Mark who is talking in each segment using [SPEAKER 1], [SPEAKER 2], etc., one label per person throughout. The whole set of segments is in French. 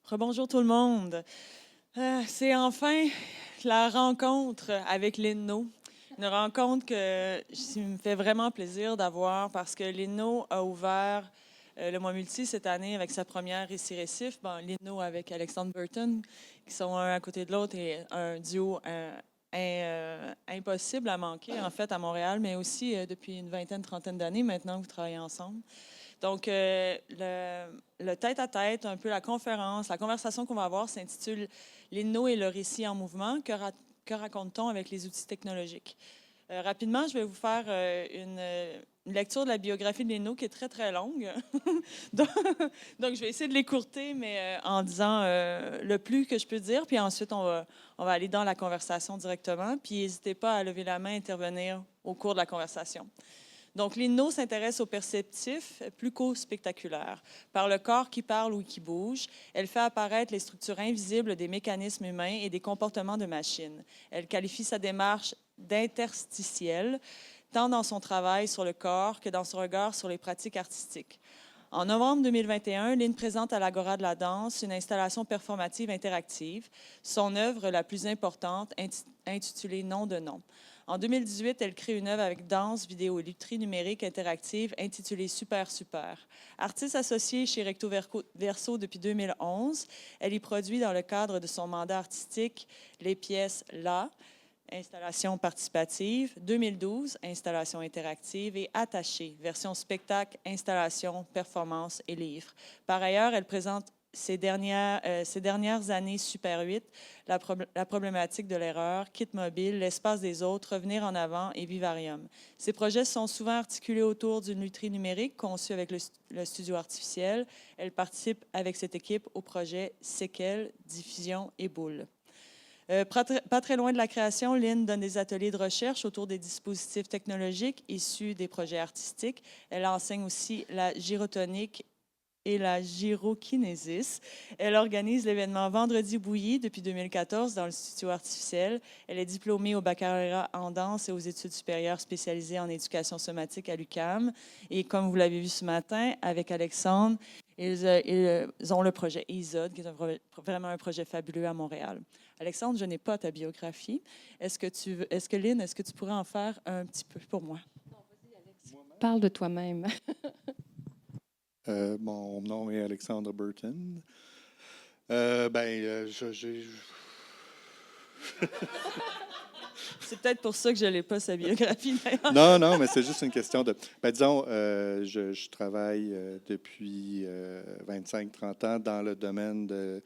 [SPEAKER 1] Rebonjour tout le monde. C'est enfin la rencontre avec l'INNO. Une rencontre qui me fait vraiment plaisir d'avoir parce que l'INNO a ouvert le mois multi cette année avec sa première récit-récif. Bon, l'INNO avec Alexandre Burton, qui sont un à côté de l'autre et un duo impossible à manquer en fait à Montréal, mais aussi depuis une vingtaine, trentaine d'années maintenant que vous travaillez ensemble. Donc, le tête-à-tête, un peu la conférence, la conversation qu'on va avoir s'intitule L'INNO et le récit en mouvement. Que raconte-t-on avec les outils technologiques? Rapidement, je vais vous faire une lecture de la biographie de l'INNO qui est très, très longue. donc, donc, je vais essayer de l'écourter, mais en disant le plus que je peux dire. Puis ensuite, on va aller dans la conversation directement. Puis n'hésitez pas à lever la main et intervenir au cours de la conversation. Donc, l'INNO s'intéresse au perceptif plus qu'au spectaculaire. Par le corps qui parle ou qui bouge, elle fait apparaître les structures invisibles des mécanismes humains et des comportements de machines. Elle qualifie sa démarche d'interstitielle, tant dans son travail sur le corps que dans son regard sur les pratiques artistiques. En novembre 2021, Lynn présente à l'Agora de la danse une installation performative interactive, son œuvre la plus importante, intitulée Nom de nom. En 2018, elle crée une œuvre avec danse, vidéo et lutherie numérique interactive intitulée Super Super. Artiste associée chez Recto Verso depuis 2011, elle y produit dans le cadre de son mandat artistique les pièces Là, installation participative, 2012, installation interactive et Attaché, version spectacle, installation, performance et livre. Par ailleurs, elle présente ces dernières années Super 8, la problématique de l'erreur, Kit mobile, l'espace des autres, revenir en avant et Vivarium. Ces projets sont souvent articulés autour d'une lutherie numérique conçue avec le studio artificiel. Elle participe avec cette équipe au projet Séquelles, Diffusion et Boule. Pas très loin de la création, Lynn donne des ateliers de recherche autour des dispositifs technologiques issus des projets artistiques. Elle enseigne aussi la gyrotonique et la gyrokinésis. Elle organise l'événement Vendredi bouilli depuis 2014 dans le studio artificiel. Elle est diplômée au baccalauréat en danse et aux études supérieures spécialisées en éducation somatique à l'UQAM. Et comme vous l'avez vu ce matin avec Alexandre, ils ont le projet ISOD, qui est vraiment un projet fabuleux à Montréal. Alexandre, je n'ai pas ta biographie. Lynn, est-ce que tu pourrais en faire un petit peu pour moi?
[SPEAKER 2] Non, vas-y, Alex. Parle de toi-même.
[SPEAKER 3] Mon nom est Alexandre Burton.
[SPEAKER 1] C'est peut-être pour ça que je n'ai pas sa biographie, d'ailleurs.
[SPEAKER 3] Non, mais c'est juste une question de... disons, je travaille depuis 25-30 ans dans le domaine de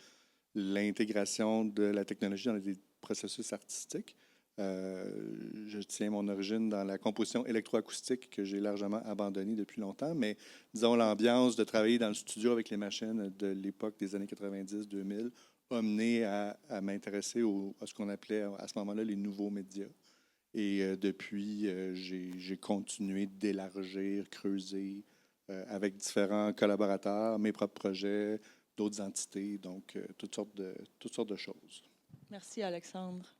[SPEAKER 3] l'intégration de la technologie dans les processus artistiques. Je tiens mon origine dans la composition électroacoustique que j'ai largement abandonnée depuis longtemps, mais disons l'ambiance de travailler dans le studio avec les machines de l'époque des années 90-2000 a mené à m'intéresser à ce qu'on appelait à ce moment-là les nouveaux médias. Et depuis, j'ai continué d'élargir, creuser avec différents collaborateurs, mes propres projets, d'autres entités, donc toutes sortes de choses.
[SPEAKER 1] Merci, Alexandre.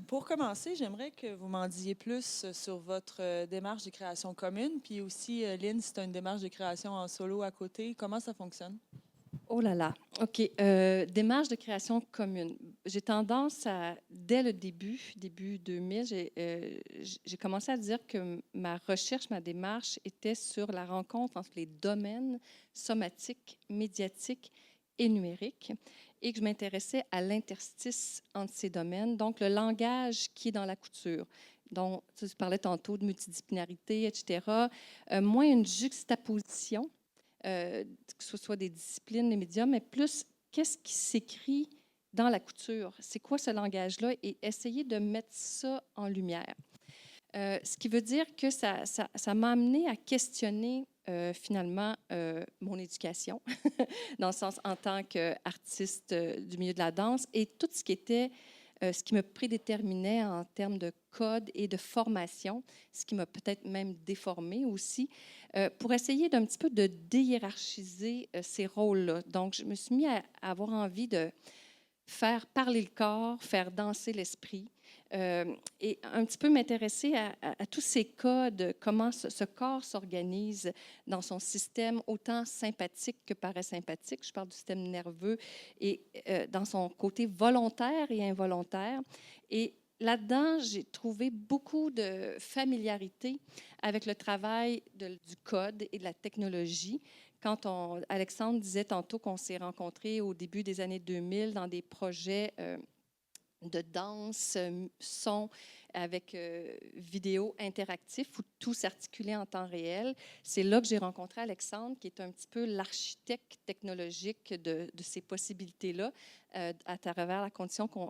[SPEAKER 1] Pour commencer, j'aimerais que vous m'en disiez plus sur votre démarche de création commune, puis aussi, Lynn, si tu as une démarche de création en solo à côté, comment ça fonctionne?
[SPEAKER 2] Oh là là. OK. Démarche de création commune. J'ai tendance à, dès le début 2000, j'ai commencé à dire que ma recherche, ma démarche était sur la rencontre entre les domaines somatiques, médiatiques et numériques, et que je m'intéressais à l'interstice entre ces domaines, donc le langage qui est dans la couture. Donc, tu parlais tantôt de multidisciplinarité, etc. Moins une juxtaposition, que ce soit des disciplines, des médiums, mais plus qu'est-ce qui s'écrit dans la couture? C'est quoi ce langage-là? Et essayer de mettre ça en lumière. Ce qui veut dire que ça m'a amené à questionner finalement mon éducation, dans le sens en tant qu'artiste du milieu de la danse, et tout ce qui était ce qui me prédéterminait en termes de code et de formation, ce qui m'a peut-être même déformé aussi, pour essayer d'un petit peu de déhiérarchiser ces rôles-là. Donc, je me suis mis à avoir envie de faire parler le corps, faire danser l'esprit, et un petit peu m'intéresser à tous ces codes, comment ce corps s'organise dans son système autant sympathique que parasympathique. Je parle du système nerveux et dans son côté volontaire et involontaire. Et là-dedans, j'ai trouvé beaucoup de familiarité avec le travail du code et de la technologie. Alexandre disait tantôt qu'on s'est rencontrés au début des années 2000 dans des projets de danse, son, avec vidéo interactif où tout s'articulait en temps réel. C'est là que j'ai rencontré Alexandre, qui est un petit peu l'architecte technologique de ces possibilités-là à travers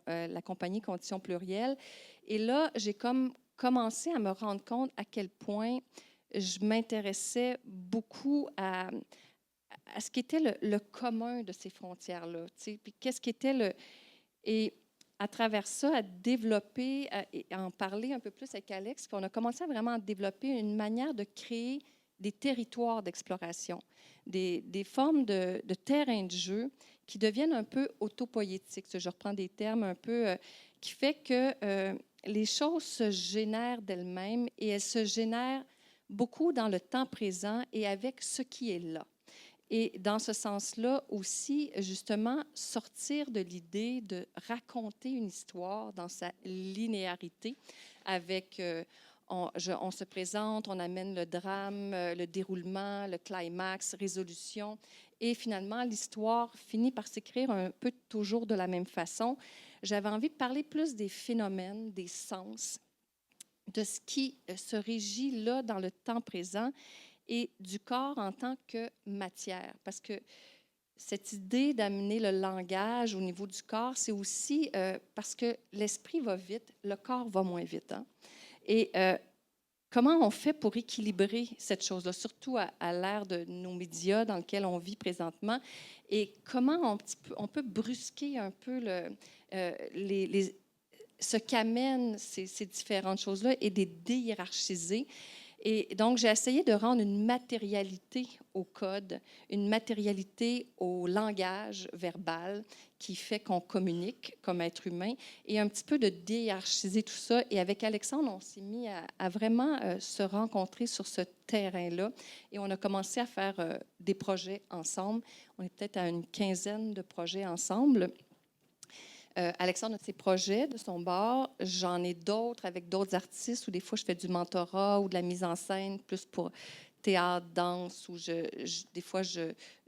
[SPEAKER 2] la compagnie Conditions Plurielles. Et là, j'ai commencé à me rendre compte à quel point je m'intéressais beaucoup à ce qui était le commun de ces frontières-là. Puis qu'est-ce qui était le... Et à travers ça, à développer et à en parler un peu plus avec Alex, puis on a commencé à vraiment développer une manière de créer des territoires d'exploration, des formes de terrain de jeu qui deviennent un peu autopoétiques. Je reprends des termes un peu qui fait que les choses se génèrent d'elles-mêmes et elles se génèrent beaucoup dans le temps présent et avec ce qui est là. Et dans ce sens-là aussi, justement, sortir de l'idée de raconter une histoire dans sa linéarité avec, on se présente, on amène le drame, le déroulement, le climax, résolution, et finalement, l'histoire finit par s'écrire un peu toujours de la même façon. J'avais envie de parler plus des phénomènes, des sens, de ce qui se régit là dans le temps présent, et du corps en tant que matière. Parce que cette idée d'amener le langage au niveau du corps, c'est aussi parce que l'esprit va vite, le corps va moins vite. Hein? Et comment on fait pour équilibrer cette chose-là, surtout à l'ère de nos médias dans lequel on vit présentement, et comment on peut brusquer un peu ce qu'amènent ces différentes choses-là et les déhiérarchiser. Et donc, j'ai essayé de rendre une matérialité au code, une matérialité au langage verbal qui fait qu'on communique comme être humain, et un petit peu de déhiérarchiser tout ça. Et avec Alexandre, on s'est mis à vraiment se rencontrer sur ce terrain-là, et on a commencé à faire des projets ensemble. On est peut-être à une quinzaine de projets ensemble. Alexandre a ses projets de son bord. J'en ai d'autres avec d'autres artistes où des fois je fais du mentorat ou de la mise en scène plus pour théâtre, danse, ou des fois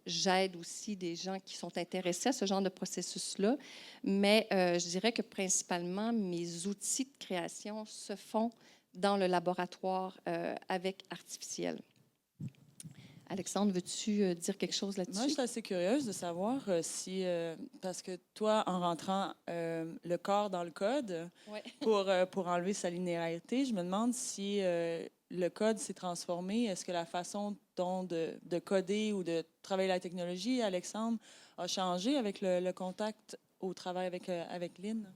[SPEAKER 2] j'aide aussi des gens qui sont intéressés à ce genre de processus-là. Mais je dirais que principalement mes outils de création se font dans le laboratoire avec Artificiel. Alexandre, veux-tu dire quelque chose là-dessus?
[SPEAKER 1] Moi, je suis assez curieuse de savoir si, parce que toi, en rentrant le corps dans le code
[SPEAKER 2] Ouais.
[SPEAKER 1] pour enlever sa linéarité, je me demande si le code s'est transformé. Est-ce que la façon dont de coder ou de travailler la technologie, Alexandre, a changé avec le contact au travail avec Lynn?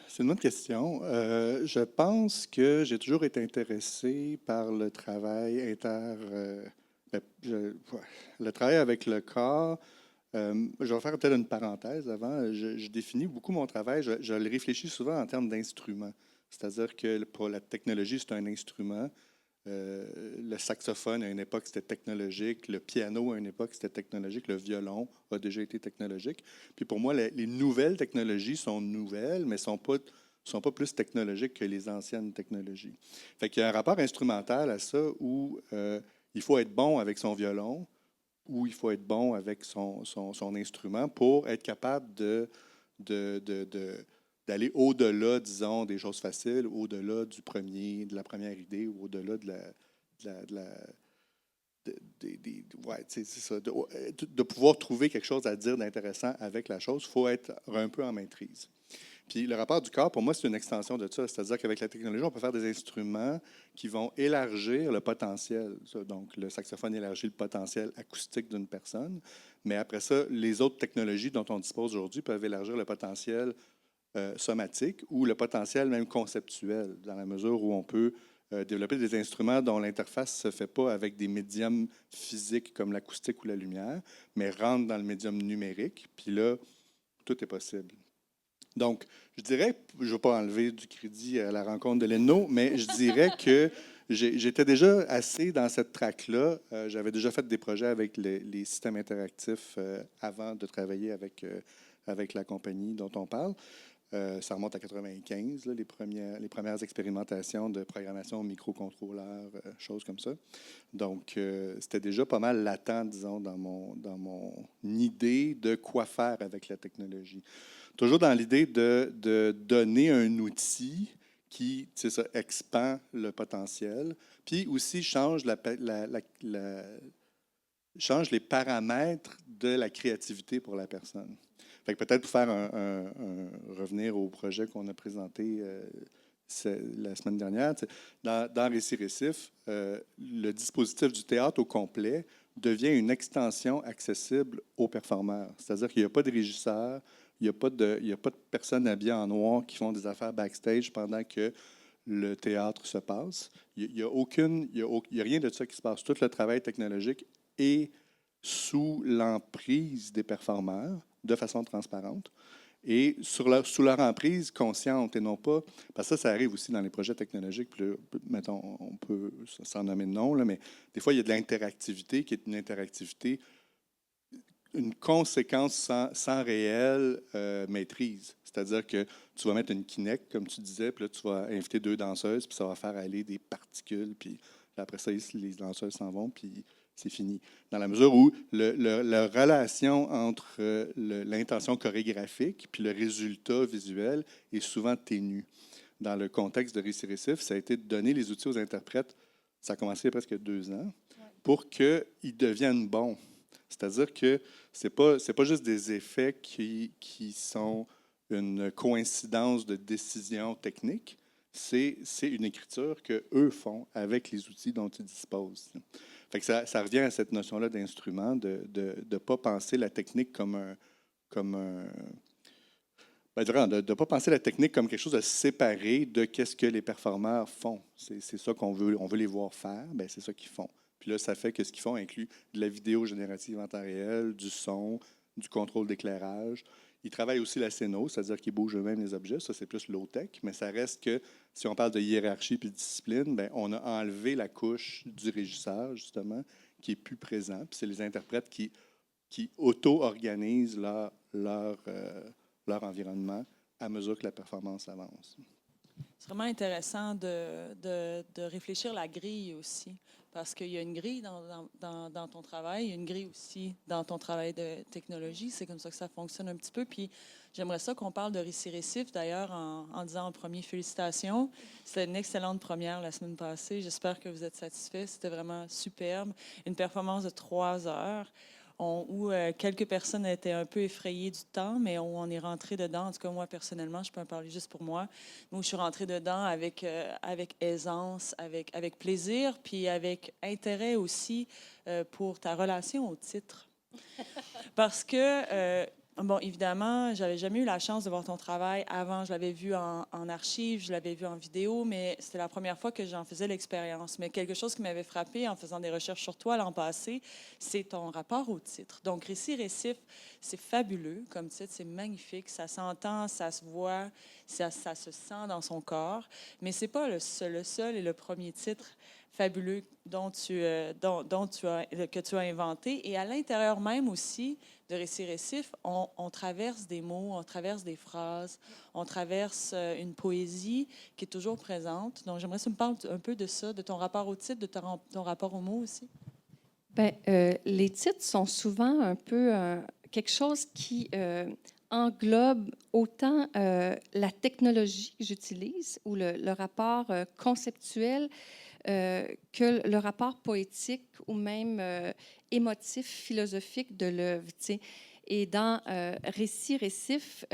[SPEAKER 3] C'est une bonne question. Je pense que j'ai toujours été intéressé par le travail le travail avec le corps. Je vais faire peut-être une parenthèse avant. Je définis beaucoup mon travail. Je le réfléchis souvent en termes d'instruments. C'est-à-dire que pour la technologie, c'est un instrument. Le saxophone, à une époque, c'était technologique. Le piano, à une époque, c'était technologique. Le violon a déjà été technologique. Puis pour moi, les nouvelles technologies sont nouvelles, mais sont pas plus technologiques que les anciennes technologies. Fait qu'il y a un rapport instrumental à ça où il faut être bon avec son violon, où il faut être bon avec son instrument pour être capable d'aller au-delà, disons, des choses faciles, au-delà de la première idée, ou au-delà c'est ça, de pouvoir trouver quelque chose à dire d'intéressant avec la chose. Il faut être un peu en maîtrise. Puis le rapport du corps, pour moi, c'est une extension de ça. C'est-à-dire qu'avec la technologie, on peut faire des instruments qui vont élargir le potentiel. Donc, le saxophone élargit le potentiel acoustique d'une personne. Mais après ça, les autres technologies dont on dispose aujourd'hui peuvent élargir le potentiel somatique ou le potentiel même conceptuel, dans la mesure où on peut développer des instruments dont l'interface ne se fait pas avec des médiums physiques comme l'acoustique ou la lumière, mais rentre dans le médium numérique. Puis là, tout est possible. Donc, je dirais, je ne vais pas enlever du crédit à la rencontre de l'ENO, mais je dirais que j'étais déjà assez dans cette traque-là. J'avais déjà fait des projets avec les systèmes interactifs avant de travailler avec la compagnie dont on parle. Ça remonte à 1995, les premières expérimentations de programmation au microcontrôleur, choses comme ça. Donc, c'était déjà pas mal latent, disons, dans mon idée de quoi faire avec la technologie. Toujours dans l'idée de donner un outil qui, c'est ça, expand le potentiel, puis aussi change change les paramètres de la créativité pour la personne. Fait que peut-être pour faire revenir au projet qu'on a présenté la semaine dernière, dans Récit Récif, le dispositif du théâtre au complet devient une extension accessible aux performeurs. C'est-à-dire qu'il n'y a pas de régisseur, il n'y a pas de personnes habillées en noir qui font des affaires backstage pendant que le théâtre se passe. Il n'y a rien de ça qui se passe. Tout le travail technologique est sous l'emprise des performeurs de façon transparente et sous leur emprise consciente et non pas... Parce que ça arrive aussi dans les projets technologiques. Puis là, mettons, on peut s'en nommer de nom, là, mais des fois, il y a de l'interactivité qui est une interactivité, une conséquence sans réelle maîtrise. C'est-à-dire que tu vas mettre une Kinect, comme tu disais, puis là, tu vas inviter 2 danseuses, puis ça va faire aller des particules, puis après ça, les danseuses s'en vont, puis c'est fini. Dans la mesure où la relation entre l'intention chorégraphique puis le résultat visuel est souvent ténue. Dans le contexte de Récit Récif, ça a été de donner les outils aux interprètes, ça a commencé il y a presque 2 ans, pour qu'ils deviennent bons. C'est-à-dire que ce n'est pas juste des effets qui sont une coïncidence de décisions techniques, c'est une écriture qu'eux font avec les outils dont ils disposent. Fait que ça revient à cette notion-là d'instrument, de ne pas penser la technique comme de ne pas penser la technique comme quelque chose de séparé de qu'est-ce que les performeurs font. C'est ça qu'on veut. On veut les voir faire, bien, c'est ça qu'ils font. Puis là, ça fait que ce qu'ils font inclut de la vidéo générative en temps réel, du son, du contrôle d'éclairage. Ils travaillent aussi la scéno, c'est-à-dire qu'ils bougent eux-mêmes les objets. Ça, c'est plus low-tech, mais ça reste que, si on parle de hiérarchie puis de discipline, bien, on a enlevé la couche du régisseur, justement, qui est plus présent. Puis c'est les interprètes qui auto-organisent leur environnement à mesure que la performance avance.
[SPEAKER 1] C'est vraiment intéressant de réfléchir la grille aussi, parce qu'il y a une grille dans ton travail, il y a une grille aussi dans ton travail de technologie. C'est comme ça que ça fonctionne un petit peu. Puis j'aimerais ça qu'on parle de Récit Récif, d'ailleurs, en disant en premier félicitations. C'était une excellente première la semaine passée. J'espère que vous êtes satisfaits. C'était vraiment superbe. Une performance de 3 heures. Où quelques personnes étaient un peu effrayées du temps, mais où on est rentré dedans. En tout cas, moi, personnellement, je peux en parler juste pour moi, mais où je suis rentrée dedans avec aisance, avec plaisir, puis avec intérêt aussi pour ta relation au titre. Parce que, bon, évidemment, j'avais jamais eu la chance de voir ton travail avant. Je l'avais vu en archive, je l'avais vu en vidéo, mais c'était la première fois que j'en faisais l'expérience. Mais quelque chose qui m'avait frappé en faisant des recherches sur toi l'an passé, c'est ton rapport au titre. Donc, Récit Récif, c'est fabuleux comme titre, c'est magnifique, ça s'entend, ça se voit, ça se sent dans son corps, mais c'est pas le seul et le premier titre fabuleux que tu as inventé. Et à l'intérieur même aussi de Récit Récif, on traverse des mots, on traverse des phrases, on traverse une poésie qui est toujours présente. Donc, j'aimerais que tu me parles un peu de ça, de ton rapport au titre, de ton rapport aux mots aussi.
[SPEAKER 2] Bien, les titres sont souvent un peu quelque chose qui englobe autant la technologie que j'utilise ou le rapport conceptuel que le rapport poétique ou même émotif, philosophique de l'œuvre. Et dans Récit Récif,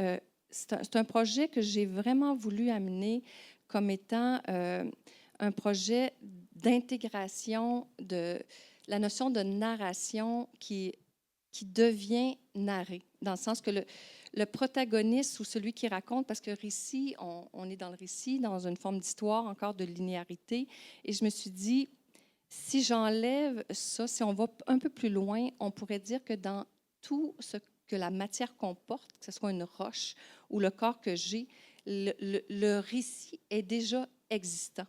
[SPEAKER 2] c'est un projet que j'ai vraiment voulu amener comme étant un projet d'intégration de la notion de narration qui devient narré, dans le sens que le protagoniste ou celui qui raconte, parce que récit, on est dans le récit, dans une forme d'histoire, encore de linéarité, et je me suis dit, si j'enlève ça, si on va un peu plus loin, on pourrait dire que dans tout ce que la matière comporte, que ce soit une roche ou le corps que j'ai, le récit est déjà existant.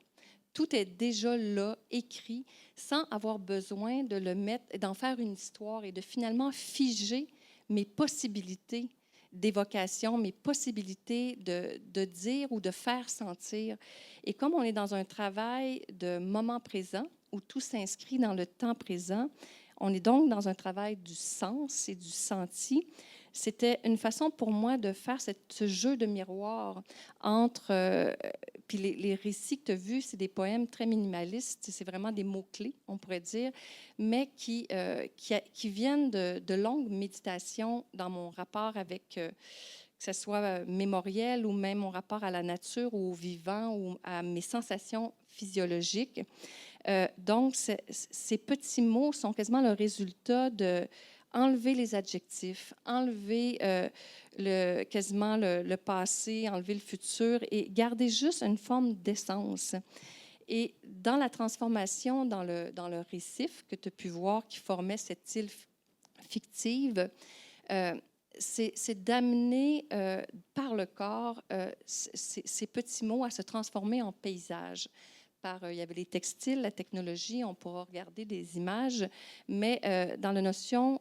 [SPEAKER 2] Tout est déjà là, écrit, sans avoir besoin de le mettre, d'en faire une histoire et de finalement figer mes possibilités d'évocation, mes possibilités de dire ou de faire sentir. Et comme on est dans un travail de moment présent, où tout s'inscrit dans le temps présent, on est donc dans un travail du sens et du senti. C'était une façon pour moi de faire ce jeu de miroir entre... puis les récits que tu as vus, c'est des poèmes très minimalistes, c'est vraiment des mots-clés, on pourrait dire, mais qui viennent de longues méditations dans mon rapport avec, que ce soit mémoriel ou même mon rapport à la nature ou au vivant ou à mes sensations physiologiques. Donc, ces petits mots sont quasiment le résultat de enlever les adjectifs, enlever quasiment le passé, enlever le futur et garder juste une forme d'essence. Et dans la transformation, dans le récif que tu as pu voir qui formait cette île fictive, c'est d'amener par le corps ces petits mots à se transformer en paysage. Il y avait les textiles, la technologie, on pourra regarder des images, mais dans la notion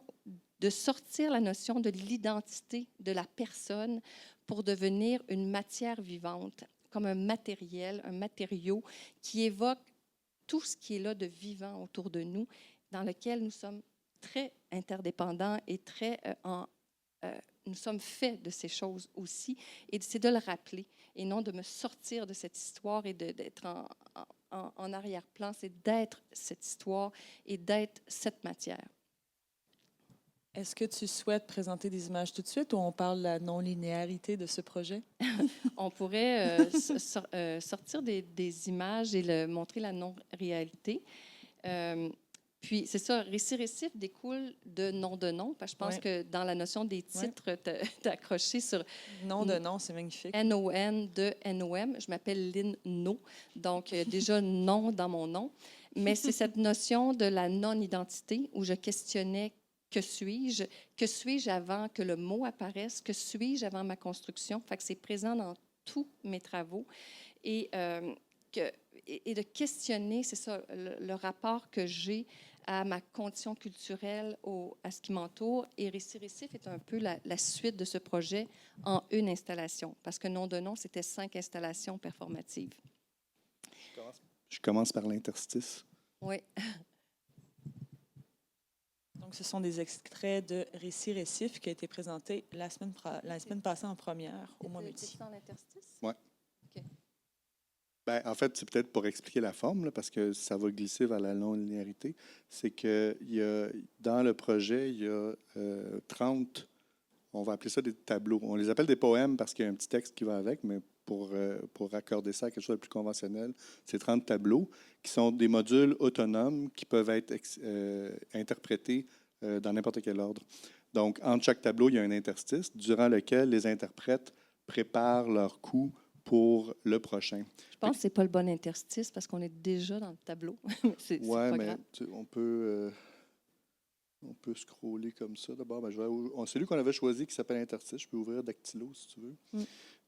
[SPEAKER 2] de sortir la notion de l'identité de la personne pour devenir une matière vivante, comme un matériel, un matériau qui évoque tout ce qui est là de vivant autour de nous, dans lequel nous sommes très interdépendants et très nous sommes faits de ces choses aussi, et c'est de le rappeler, et non de me sortir de cette histoire et d'être en arrière-plan, c'est d'être cette histoire et d'être cette matière.
[SPEAKER 1] Est-ce que tu souhaites présenter des images tout de suite ou on parle de la non-linéarité de ce projet?
[SPEAKER 2] On pourrait sortir des images et montrer la non-réalité. Puis, c'est ça, récit-récif découle de nom de nom, parce que je pense que dans la notion des titres, tu as accroché sur...
[SPEAKER 1] Nom de nom, c'est magnifique.
[SPEAKER 2] N-O-N de N-O-M. Je m'appelle Lynn No, donc déjà nom dans mon nom. Mais c'est cette notion de la non-identité où je questionnais que suis-je avant que le mot apparaisse, que suis-je avant ma construction. Fait que c'est présent dans tous mes travaux. Et de questionner, c'est ça, le rapport que j'ai à ma condition culturelle, à ce qui m'entoure. Et Récit-Récif est un peu la suite de ce projet en une installation, parce que nom de nom, c'était 5 installations performatives.
[SPEAKER 3] Je commence par l'interstice.
[SPEAKER 2] Oui.
[SPEAKER 1] Donc, ce sont des extraits de Récit-Récif qui a été présenté la semaine passée en première au Mois Multi.
[SPEAKER 2] C'est en interstice?
[SPEAKER 3] Oui.
[SPEAKER 2] OK.
[SPEAKER 3] Ben, en fait, c'est peut-être pour expliquer la forme, là, parce que ça va glisser vers la non-linéarité. C'est que dans le projet, il y a 30, on va appeler ça des tableaux. On les appelle des poèmes parce qu'il y a un petit texte qui va avec, mais pour raccorder ça à quelque chose de plus conventionnel, c'est 30 tableaux qui sont des modules autonomes qui peuvent être interprétés dans n'importe quel ordre. Donc, entre chaque tableau, il y a un interstice durant lequel les interprètes préparent leur coup pour le prochain.
[SPEAKER 2] Je pense que ce n'est pas le bon interstice parce qu'on est déjà dans le tableau. C'est pas grave.
[SPEAKER 3] On peut scroller comme ça. D'abord, c'est lui qu'on avait choisi qui s'appelle interstice. Je peux ouvrir Dactylo si tu veux.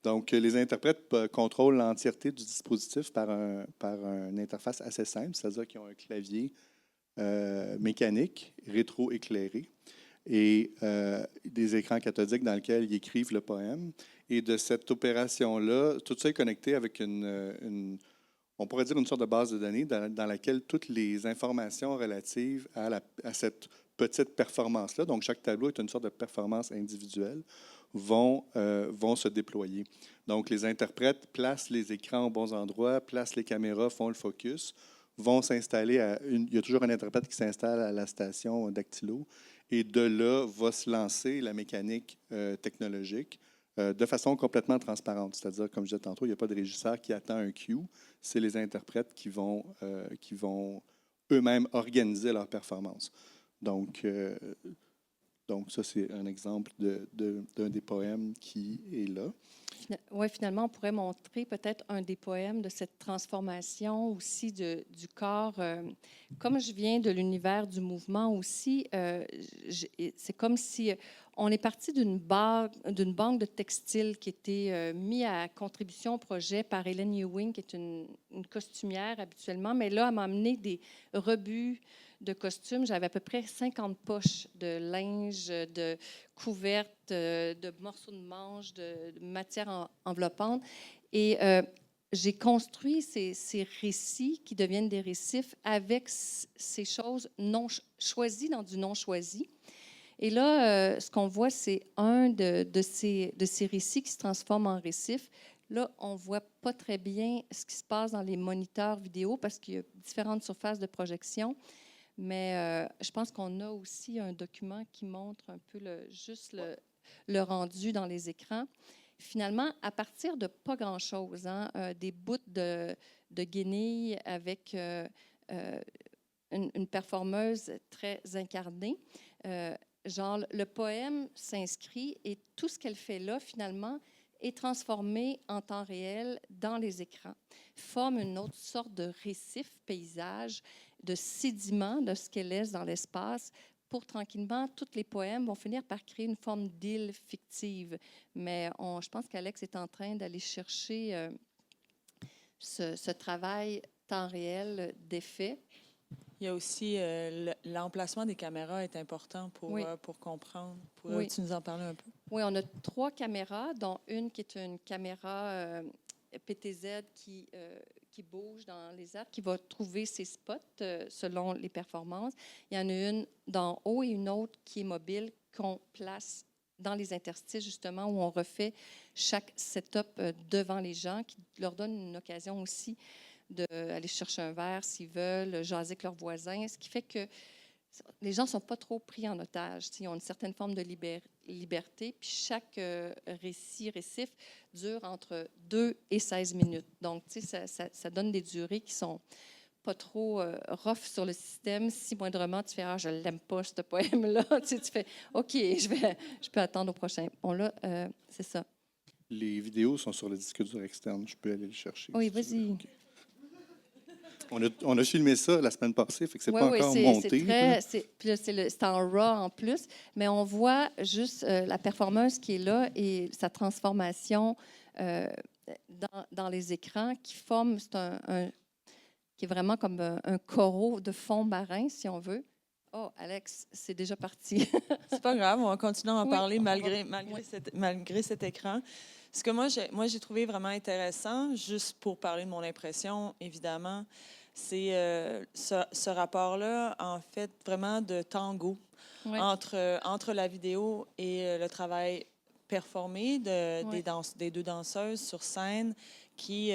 [SPEAKER 3] Donc, les interprètes contrôlent l'entièreté du dispositif par une interface assez simple, c'est-à-dire qu'ils ont un clavier mécanique, rétro-éclairé, et des écrans cathodiques dans lesquels ils écrivent le poème. Et de cette opération-là, tout ça est connecté avec on pourrait dire une sorte de base de données dans laquelle toutes les informations relatives à cette petite performance-là, donc chaque tableau est une sorte de performance individuelle, vont se déployer. Donc, les interprètes placent les écrans aux bons endroits, placent les caméras, font le focus, vont s'installer il y a toujours un interprète qui s'installe à la station Dactylo, et de là va se lancer la mécanique technologique de façon complètement transparente. C'est-à-dire, comme je disais tantôt, il n'y a pas de régisseur qui attend un cue, c'est les interprètes qui vont eux-mêmes organiser leur performance. Donc ça, c'est un exemple d'un des poèmes qui est là.
[SPEAKER 2] Oui, finalement, on pourrait montrer peut-être un des poèmes de cette transformation aussi du corps. Comme je viens de l'univers du mouvement aussi, c'est comme si On est parti d'une banque de textiles qui était mise à contribution au projet par Hélène Ewing, qui est une costumière habituellement, mais là, elle m'a amené des rebuts de costumes. J'avais à peu près 50 poches de linge, de couvertes, de morceaux de manches, de matière enveloppante. Et j'ai construit ces récits qui deviennent des récifs avec ces choses non choisies dans du non choisi. Et là, ce qu'on voit, c'est un de ces récits qui se transforme en récif. Là, on ne voit pas très bien ce qui se passe dans les moniteurs vidéo parce qu'il y a différentes surfaces de projection. Mais je pense qu'on a aussi un document qui montre un peu juste le rendu dans les écrans. Finalement, à partir de pas grand-chose, des bouts de guenilles avec une performeuse très incarnée, genre, le poème s'inscrit et tout ce qu'elle fait là, finalement, est transformé en temps réel dans les écrans, forme une autre sorte de récif, paysage, de sédiment de ce qu'elle laisse dans l'espace. Pour tranquillement, tous les poèmes vont finir par créer une forme d'île fictive. Mais je pense qu'Alex est en train d'aller chercher ce travail temps réel d'effet.
[SPEAKER 1] Il y a aussi l'emplacement des caméras est important pour comprendre. Tu nous en parler un peu?
[SPEAKER 2] Oui, on a 3 caméras, dont une qui est une caméra PTZ qui bouge dans les airs, qui va trouver ses spots selon les performances. Il y en a une d'en haut et une autre qui est mobile qu'on place dans les interstices, justement, où on refait chaque setup devant les gens, qui leur donne une occasion aussi d'aller chercher un verre s'ils veulent, jaser avec leurs voisins, ce qui fait que les gens ne sont pas trop pris en otage. Ils ont une certaine forme de liberté, puis chaque récif dure entre 2 et 16 minutes. Donc, ça donne des durées qui sont pas trop rough sur le système. Si moindrement tu fais « Ah, je ne l'aime pas, ce poème-là », tu fais « OK, je peux attendre au prochain ». Bon, là, c'est ça.
[SPEAKER 3] Les vidéos sont sur le disque dur externe. Je peux aller le chercher.
[SPEAKER 2] Oui, vas-y.
[SPEAKER 3] Okay. On a filmé ça la semaine passée, fait que c'est pas encore monté.
[SPEAKER 2] C'est en RAW en plus, mais on voit juste la performance qui est là et sa transformation dans les écrans qui forme, qui est vraiment comme un coraux de fond marin, si on veut. Oh, Alex, c'est déjà parti.
[SPEAKER 1] C'est pas grave, on va continuer à en parler malgré
[SPEAKER 2] ouais.
[SPEAKER 1] cet écran. Ce que moi j'ai trouvé vraiment intéressant, juste pour parler de mon impression, évidemment, c'est ce rapport-là, en fait, vraiment de tango entre la vidéo et le travail performé des 2 danseuses sur scène qui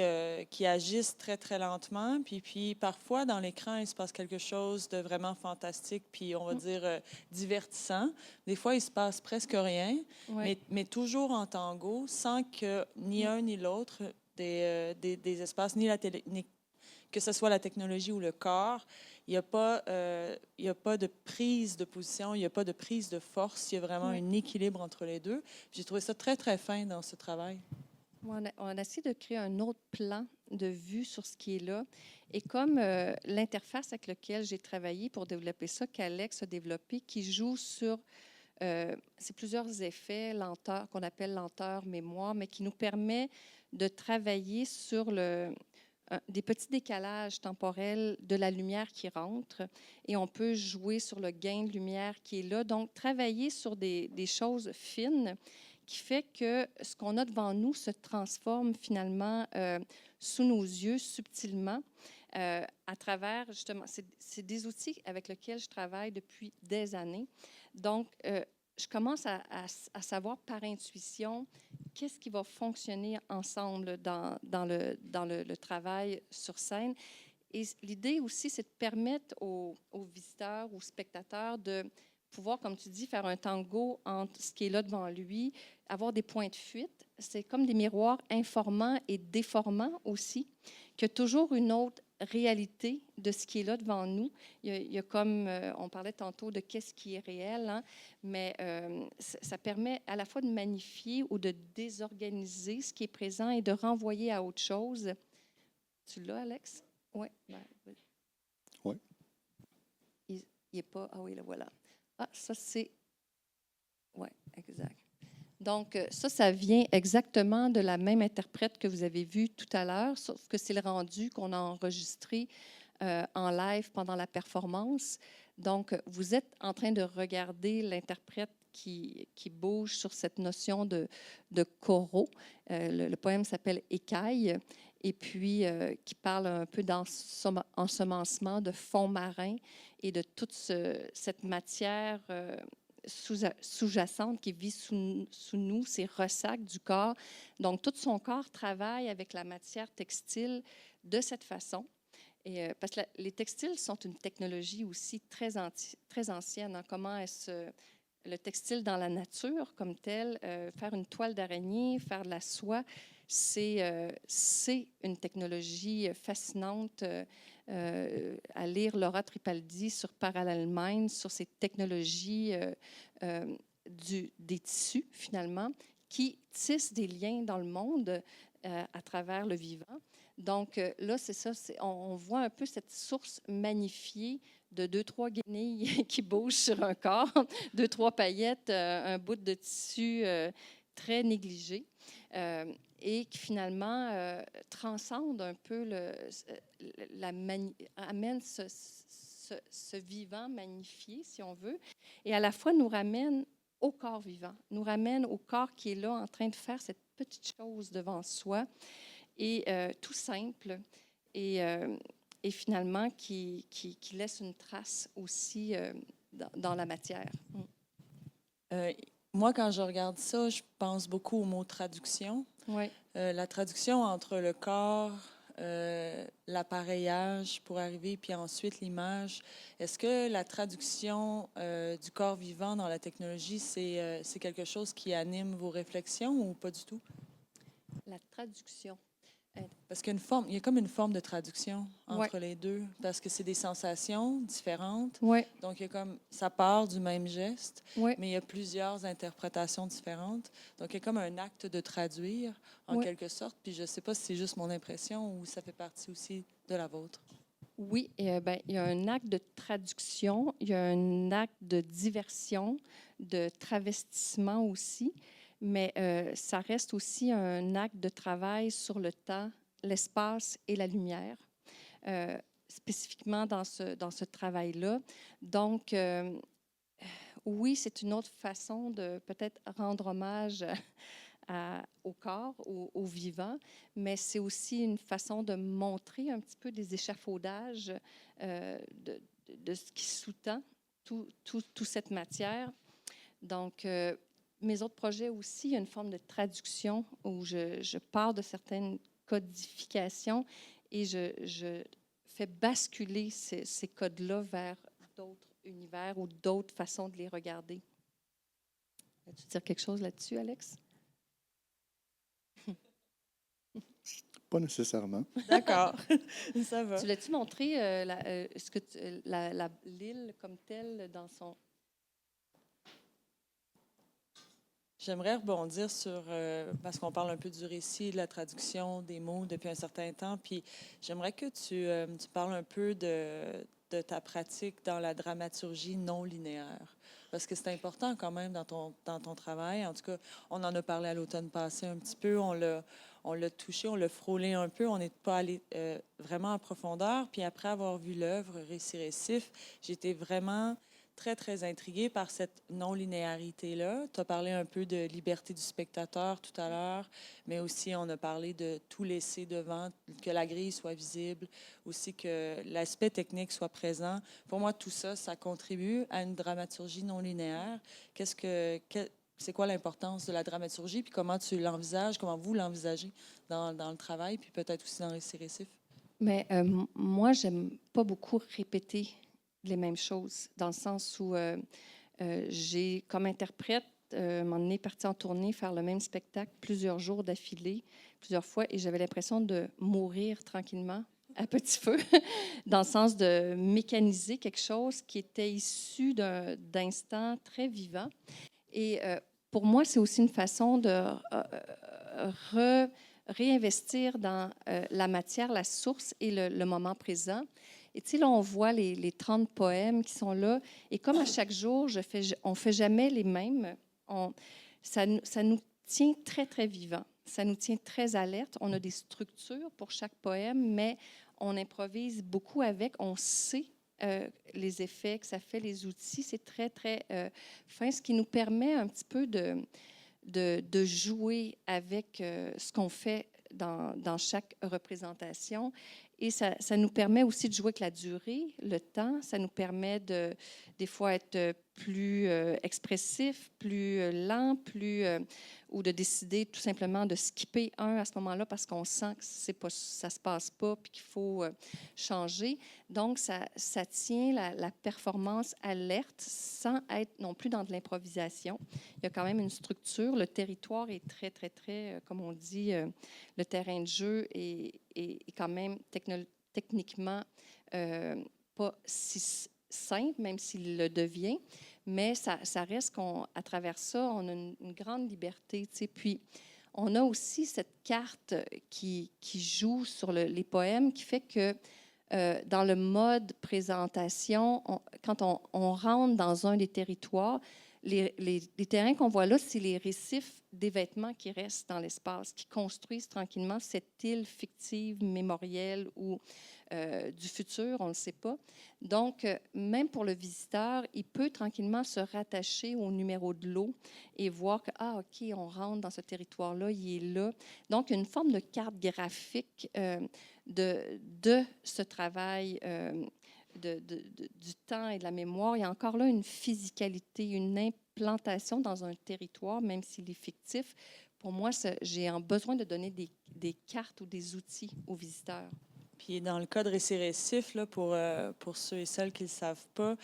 [SPEAKER 1] agissent très, très lentement. Puis parfois, dans l'écran, il se passe quelque chose de vraiment fantastique, puis on va dire divertissant. Des fois, il se passe presque rien, mais toujours en tango, sans que ni un ni l'autre des espaces, ni que ce soit la technologie ou le corps, il n'y a pas de prise de position, il n'y a pas de prise de force, il y a vraiment un équilibre entre les deux. J'ai trouvé ça très, très fin dans ce travail.
[SPEAKER 2] On a essayé de créer un autre plan de vue sur ce qui est là. Et comme l'interface avec laquelle j'ai travaillé pour développer ça, qu'Alex a développé, qui joue sur c'est plusieurs effets, lenteur, qu'on appelle lenteur, mémoire, mais qui nous permet de travailler sur des petits décalages temporels de la lumière qui rentre et on peut jouer sur le gain de lumière qui est là. Donc, travailler sur des choses fines qui fait que ce qu'on a devant nous se transforme finalement sous nos yeux subtilement à travers, justement, c'est des outils avec lesquels je travaille depuis des années. Donc, je commence à savoir par intuition qu'est-ce qui va fonctionner ensemble dans le travail sur scène. Et l'idée aussi, c'est de permettre aux visiteurs, aux spectateurs de pouvoir, comme tu dis, faire un tango entre ce qui est là devant lui, avoir des points de fuite. C'est comme des miroirs informant et déformant aussi, qu'il y a toujours une autre réalité de ce qui est là devant nous. Il y a comme, on parlait tantôt de qu'est-ce qui est réel, hein, mais ça permet à la fois de magnifier ou de désorganiser ce qui est présent et de renvoyer à autre chose. Tu l'as, Alex? Oui.
[SPEAKER 3] Oui.
[SPEAKER 2] Il n'est pas... Ah oui, là, voilà. Ah, ça, c'est... Oui, exact. Donc, ça vient exactement de la même interprète que vous avez vue tout à l'heure, sauf que c'est le rendu qu'on a enregistré en live pendant la performance. Donc, vous êtes en train de regarder l'interprète qui bouge sur cette notion de coraux. Le poème s'appelle Écaille, et puis qui parle un peu d'ensemencement de fonds marins et de toute cette matière sous-jacente qui vit sous nous, ces ressacs du corps. Donc, tout son corps travaille avec la matière textile de cette façon. Et, parce que les textiles sont une technologie aussi très ancienne. Hein. Comment est-ce le textile dans la nature comme tel, faire une toile d'araignée, faire de la soie, c'est une technologie fascinante. À lire Laura Tripaldi sur Parallel Minds, sur ces technologies des tissus, finalement, qui tissent des liens dans le monde à travers le vivant. Donc là, c'est ça, on voit un peu cette source magnifiée de 2-3 guenilles qui bougent sur un corps, 2-3 paillettes, un bout de tissu très négligé. Et qui finalement transcende un peu, amène ce vivant magnifié, si on veut, et à la fois nous ramène au corps vivant, nous ramène au corps qui est là en train de faire cette petite chose devant soi, et tout simple, et finalement qui laisse une trace aussi dans la matière.
[SPEAKER 1] Moi, quand je regarde ça, je pense beaucoup au mot traduction.
[SPEAKER 2] Oui.
[SPEAKER 1] La traduction entre le corps, l'appareillage pour arriver, puis ensuite l'image. Est-ce que la traduction du corps vivant dans la technologie, c'est quelque chose qui anime vos réflexions ou pas du tout?
[SPEAKER 2] La traduction.
[SPEAKER 1] Parce qu'il y a comme une forme de traduction entre les deux, parce que c'est des sensations différentes.
[SPEAKER 2] Oui.
[SPEAKER 1] Donc, il y a comme, ça part du même geste,
[SPEAKER 2] Oui.
[SPEAKER 1] mais il y a plusieurs interprétations différentes. Donc, il y a comme un acte de traduire, en quelque sorte. Puis, je ne sais pas si c'est juste mon impression ou ça fait partie aussi de la vôtre.
[SPEAKER 2] Oui, il y a un acte de traduction, il y a un acte de diversion, de travestissement aussi, mais ça reste aussi un acte de travail sur le temps, l'espace et la lumière, spécifiquement dans ce travail-là. Donc, oui, c'est une autre façon de peut-être rendre hommage au corps, au vivant, mais c'est aussi une façon de montrer un petit peu des échafaudages de ce qui sous-tend toute cette matière. Donc, mes autres projets aussi, il y a une forme de traduction où je pars de certaines codifications et je fais basculer ces codes-là vers d'autres univers ou d'autres façons de les regarder. Veux-tu dire quelque chose là-dessus, Alex?
[SPEAKER 3] Pas nécessairement.
[SPEAKER 1] D'accord, ça va.
[SPEAKER 2] Tu l'as-tu montré, l'île comme telle dans son...
[SPEAKER 1] J'aimerais rebondir sur, parce qu'on parle un peu du récit, de la traduction des mots depuis un certain temps, puis j'aimerais que tu parles un peu de ta pratique dans la dramaturgie non linéaire, parce que c'est important quand même dans ton travail. En tout cas, on en a parlé à l'automne passé un petit peu, on l'a touché, on l'a frôlé un peu, on n'est pas allé vraiment en profondeur. Puis après avoir vu l'œuvre Récit-Récif, j'étais vraiment très, très intriguée par cette non-linéarité-là. Tu as parlé un peu de liberté du spectateur tout à l'heure, mais aussi on a parlé de tout laisser devant, que la grille soit visible, aussi que l'aspect technique soit présent. Pour moi, tout ça, ça contribue à une dramaturgie non-linéaire. C'est quoi l'importance de la dramaturgie, puis comment tu l'envisages, comment vous l'envisagez dans le travail, puis peut-être aussi dans Récit-Récif?
[SPEAKER 2] Mais moi, j'aime pas beaucoup répéter les mêmes choses, dans le sens où j'ai, comme interprète, un moment donné, parti en tournée, faire le même spectacle plusieurs jours d'affilée, plusieurs fois, et j'avais l'impression de mourir tranquillement à petit feu, dans le sens de mécaniser quelque chose qui était issu d'instants très vivants. Et pour moi, c'est aussi une façon de réinvestir dans la matière, la source et le moment présent. Et tu sais, là, on voit les 30 poèmes qui sont là. Et comme à chaque jour, on ne fait jamais les mêmes. Ça nous tient très, très vivants. Ça nous tient très alertes. On a des structures pour chaque poème, mais on improvise beaucoup avec. On sait les effets que ça fait, les outils. C'est très, très fin, ce qui nous permet un petit peu de jouer avec ce qu'on fait dans chaque représentation. Et ça nous permet aussi de jouer avec la durée, le temps. Ça nous permet des fois, être plus expressif, plus lent, ou de décider tout simplement de skipper un à ce moment-là parce qu'on sent que ça ne se passe pas puis qu'il faut changer. Donc, ça tient la performance alerte sans être non plus dans de l'improvisation. Il y a quand même une structure. Le territoire est très, très, très, comme on dit, le terrain de jeu est quand même techniquement pas si simple, même s'il le devient, mais ça reste qu'à travers ça, on a une grande liberté. Tu sais. Puis, on a aussi cette carte qui joue sur les poèmes, qui fait que dans le mode présentation, quand on rentre dans un des territoires, les terrains qu'on voit là, c'est les récifs des vêtements qui restent dans l'espace, qui construisent tranquillement cette île fictive, mémorielle ou du futur, on ne le sait pas. Donc, même pour le visiteur, il peut tranquillement se rattacher au numéro de l'eau et voir que, ah, OK, on rentre dans ce territoire-là, il est là. Donc, une forme de carte graphique de ce travail du temps et de la mémoire. Il y a encore là une physicalité, une implantation dans un territoire, même s'il est fictif. Pour moi, j'ai besoin de donner des cartes ou des outils aux visiteurs.
[SPEAKER 1] Puis dans le cas de récit-récif, là, pour ceux et celles qui ne le savent pas,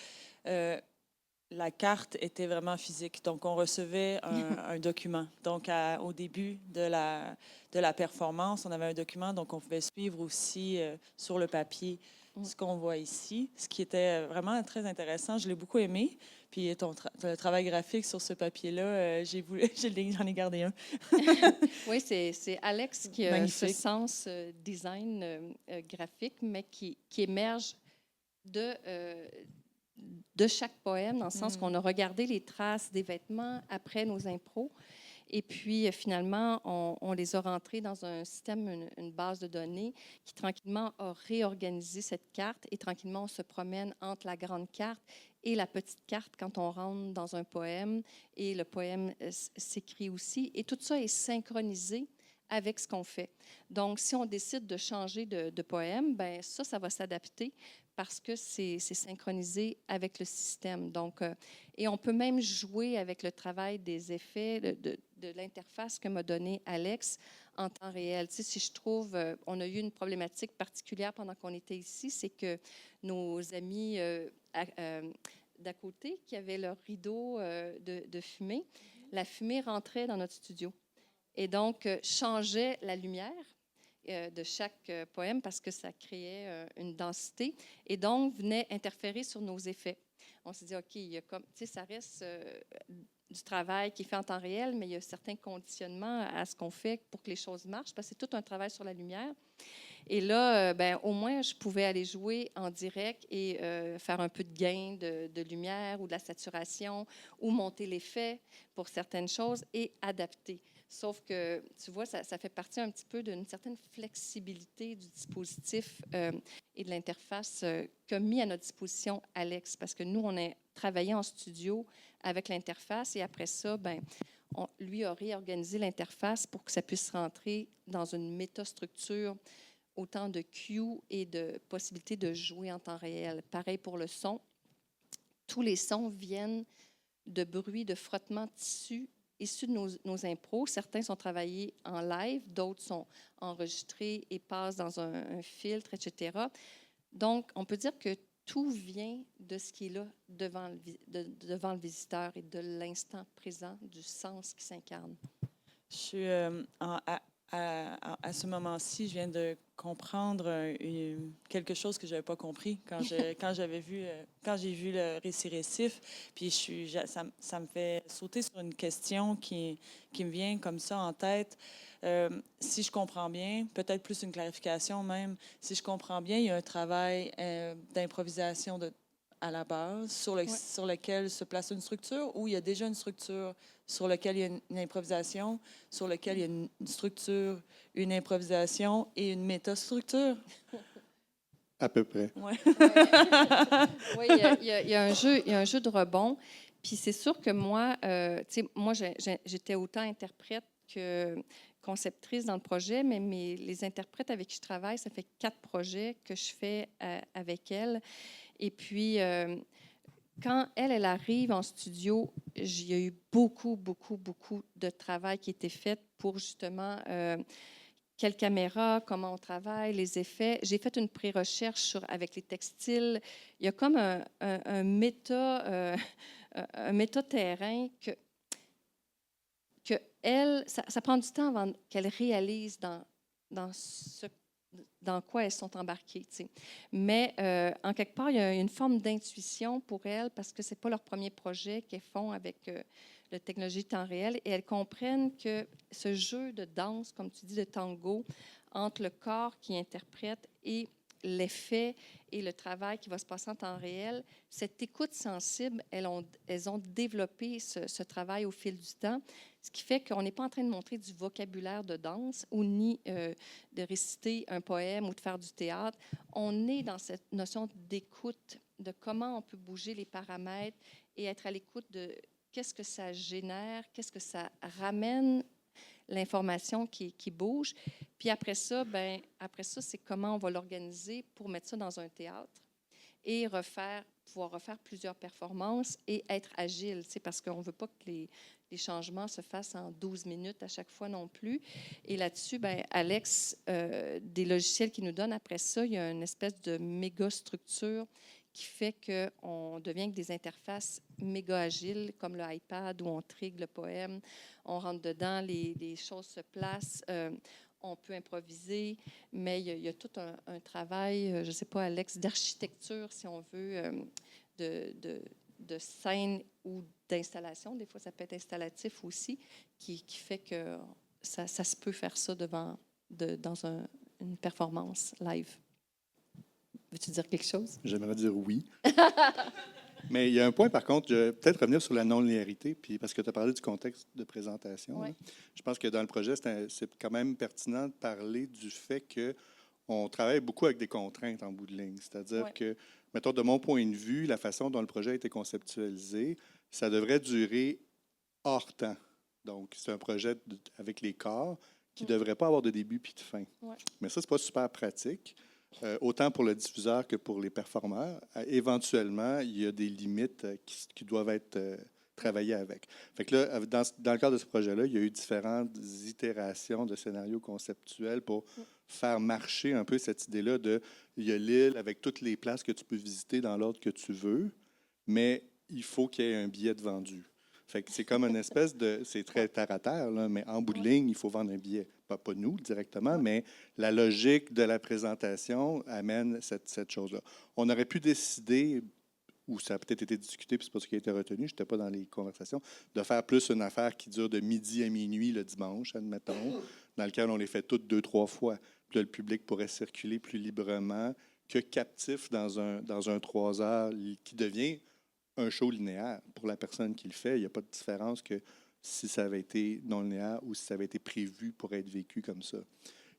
[SPEAKER 1] la carte était vraiment physique. Donc, on recevait un document. Donc, au début de la performance, on avait un document, donc on pouvait suivre aussi sur le papier ce qu'on voit ici, ce qui était vraiment très intéressant. Je l'ai beaucoup aimé. Puis, le travail graphique sur ce papier-là, j'en ai gardé un.
[SPEAKER 2] Oui, c'est Alex qui a
[SPEAKER 1] Magnifique.
[SPEAKER 2] ce sens design graphique, mais qui émerge de chaque poème, dans le sens qu'on a regardé les traces des vêtements après nos impros. Et puis, finalement, on les a rentrés dans un système, une base de données qui, tranquillement, a réorganisé cette carte. Et tranquillement, on se promène entre la grande carte et la petite carte quand on rentre dans un poème. Et le poème s'écrit aussi. Et tout ça est synchronisé avec ce qu'on fait. Donc, si on décide de changer de poème, ben ça va s'adapter parce que c'est synchronisé avec le système. Donc, et on peut même jouer avec le travail des effets de l'interface que m'a donné Alex en temps réel. Tu sais, si je trouve, on a eu une problématique particulière pendant qu'on était ici, c'est que nos amis d'à côté, qui avaient leur rideau de fumée, la fumée rentrait dans notre studio et donc changeait la lumière de chaque poème parce que ça créait une densité et donc venait interférer sur nos effets. On s'est dit, OK, il y a comme, tu sais, ça reste du travail qui est fait en temps réel, mais il y a certains conditionnements à ce qu'on fait pour que les choses marchent, parce que c'est tout un travail sur la lumière. Et là, au moins, je pouvais aller jouer en direct et faire un peu de gain de lumière ou de la saturation ou monter l'effet pour certaines choses et adapter. Sauf que, tu vois, ça fait partie un petit peu d'une certaine flexibilité du dispositif et de l'interface qu'a mis à notre disposition Alex, parce que nous, on a travaillé en studio avec l'interface et après ça, lui a réorganisé l'interface pour que ça puisse rentrer dans une métastructure autant de cues et de possibilités de jouer en temps réel. Pareil pour le son. Tous les sons viennent de bruits de frottement de tissu issus de nos impros. Certains sont travaillés en live, d'autres sont enregistrés et passent dans un filtre, etc. Donc, on peut dire que tout vient de ce qui est là devant le visiteur et de l'instant présent, du sens qui s'incarne.
[SPEAKER 1] Je suis à ce moment-ci, je viens de comprendre quelque chose que je n'avais pas compris quand j'ai vu le récit récif. Puis ça me fait sauter sur une question qui me vient comme ça en tête. Si je comprends bien, peut-être plus une clarification même, si je comprends bien, il y a un travail d'improvisation à la base
[SPEAKER 2] Ouais.
[SPEAKER 1] sur lequel se place une structure ou il y a déjà une structure sur laquelle il y a une improvisation, sur laquelle il y a une structure, une improvisation et une métastructure?
[SPEAKER 3] À peu près.
[SPEAKER 1] Ouais.
[SPEAKER 2] Oui, il y a un jeu de rebond. Puis c'est sûr que moi, tu sais, moi, j'étais autant interprète que conceptrice dans le projet, mais les interprètes avec qui je travaille, ça fait 4 projets que je fais avec elles. Et puis, quand elle arrive en studio, il y a eu beaucoup, beaucoup, beaucoup de travail qui a été fait pour justement quelle caméra, comment on travaille, les effets. J'ai fait une pré-recherche avec les textiles. Il y a comme un un méta-terrain que elle, ça prend du temps avant qu'elle réalise dans dans quoi elles sont embarquées. Tu sais. Mais en quelque part, il y a une forme d'intuition pour elles parce que ce n'est pas leur premier projet qu'elles font avec la technologie temps réel. Et elles comprennent que ce jeu de danse, comme tu dis, de tango, entre le corps qui interprète et l'effet et le travail qui va se passer en temps réel, cette écoute sensible, elles ont développé ce travail au fil du temps, ce qui fait qu'on n'est pas en train de montrer du vocabulaire de danse ou ni de réciter un poème ou de faire du théâtre. On est dans cette notion d'écoute, de comment on peut bouger les paramètres et être à l'écoute de qu'est-ce que ça génère, qu'est-ce que ça ramène l'information qui bouge. Puis après ça, c'est comment on va l'organiser pour mettre ça dans un théâtre et pouvoir refaire plusieurs performances et être agile, parce qu'on ne veut pas que les changements se fassent en 12 minutes à chaque fois non plus. Et là-dessus, Alex, des logiciels qu'il nous donne après ça, il y a une espèce de méga structure qui fait qu'on devient avec des interfaces méga agiles, comme le iPad où on trigue le poème, on rentre dedans, les choses se placent, on peut improviser, mais il y a tout un travail, je ne sais pas, Alex, d'architecture, si on veut, de scène ou d'installation. Des fois, ça peut être installatif aussi, qui fait que ça se peut faire ça dans une performance live. Veux-tu dire quelque chose?
[SPEAKER 3] J'aimerais dire oui. Mais il y a un point, par contre, je vais peut-être revenir sur la non-linéarité, puis parce que tu as parlé du contexte de présentation.
[SPEAKER 2] Ouais.
[SPEAKER 3] Là. Je pense que dans le projet, c'est quand même pertinent de parler du fait qu'on travaille beaucoup avec des contraintes en bout de ligne. C'est-à-dire
[SPEAKER 2] Ouais.
[SPEAKER 3] que, mettons, de mon point de vue, la façon dont le projet a été conceptualisé, ça devrait durer hors temps. Donc, c'est un projet avec les corps qui ne devrait pas avoir de début puis de fin.
[SPEAKER 2] Ouais.
[SPEAKER 3] Mais ça, ce n'est pas super pratique. Autant pour le diffuseur que pour les performeurs. Éventuellement, il y a des limites qui doivent être travaillées avec. Fait que là, dans le cadre de ce projet-là, il y a eu différentes itérations de scénarios conceptuels pour faire marcher un peu cette idée-là de il y a l'île avec toutes les places que tu peux visiter dans l'ordre que tu veux, mais il faut qu'il y ait un billet de vendu. Fait que c'est comme une espèce de... C'est très terre-à-terre, là, mais en bout de ligne, il faut vendre un billet. Pas nous directement, mais la logique de la présentation amène cette chose-là. On aurait pu décider, ou ça a peut-être été discuté, puis c'est pas ce qui a été retenu, je n'étais pas dans les conversations, de faire plus une affaire qui dure de midi à minuit le dimanche, admettons, dans lequel on les fait toutes 2-3 fois. Puis là, le public pourrait circuler plus librement que captif dans un 3 heures qui devient un show linéaire pour la personne qui le fait. Il n'y a pas de différence que si ça avait été non linéaire ou si ça avait été prévu pour être vécu comme ça.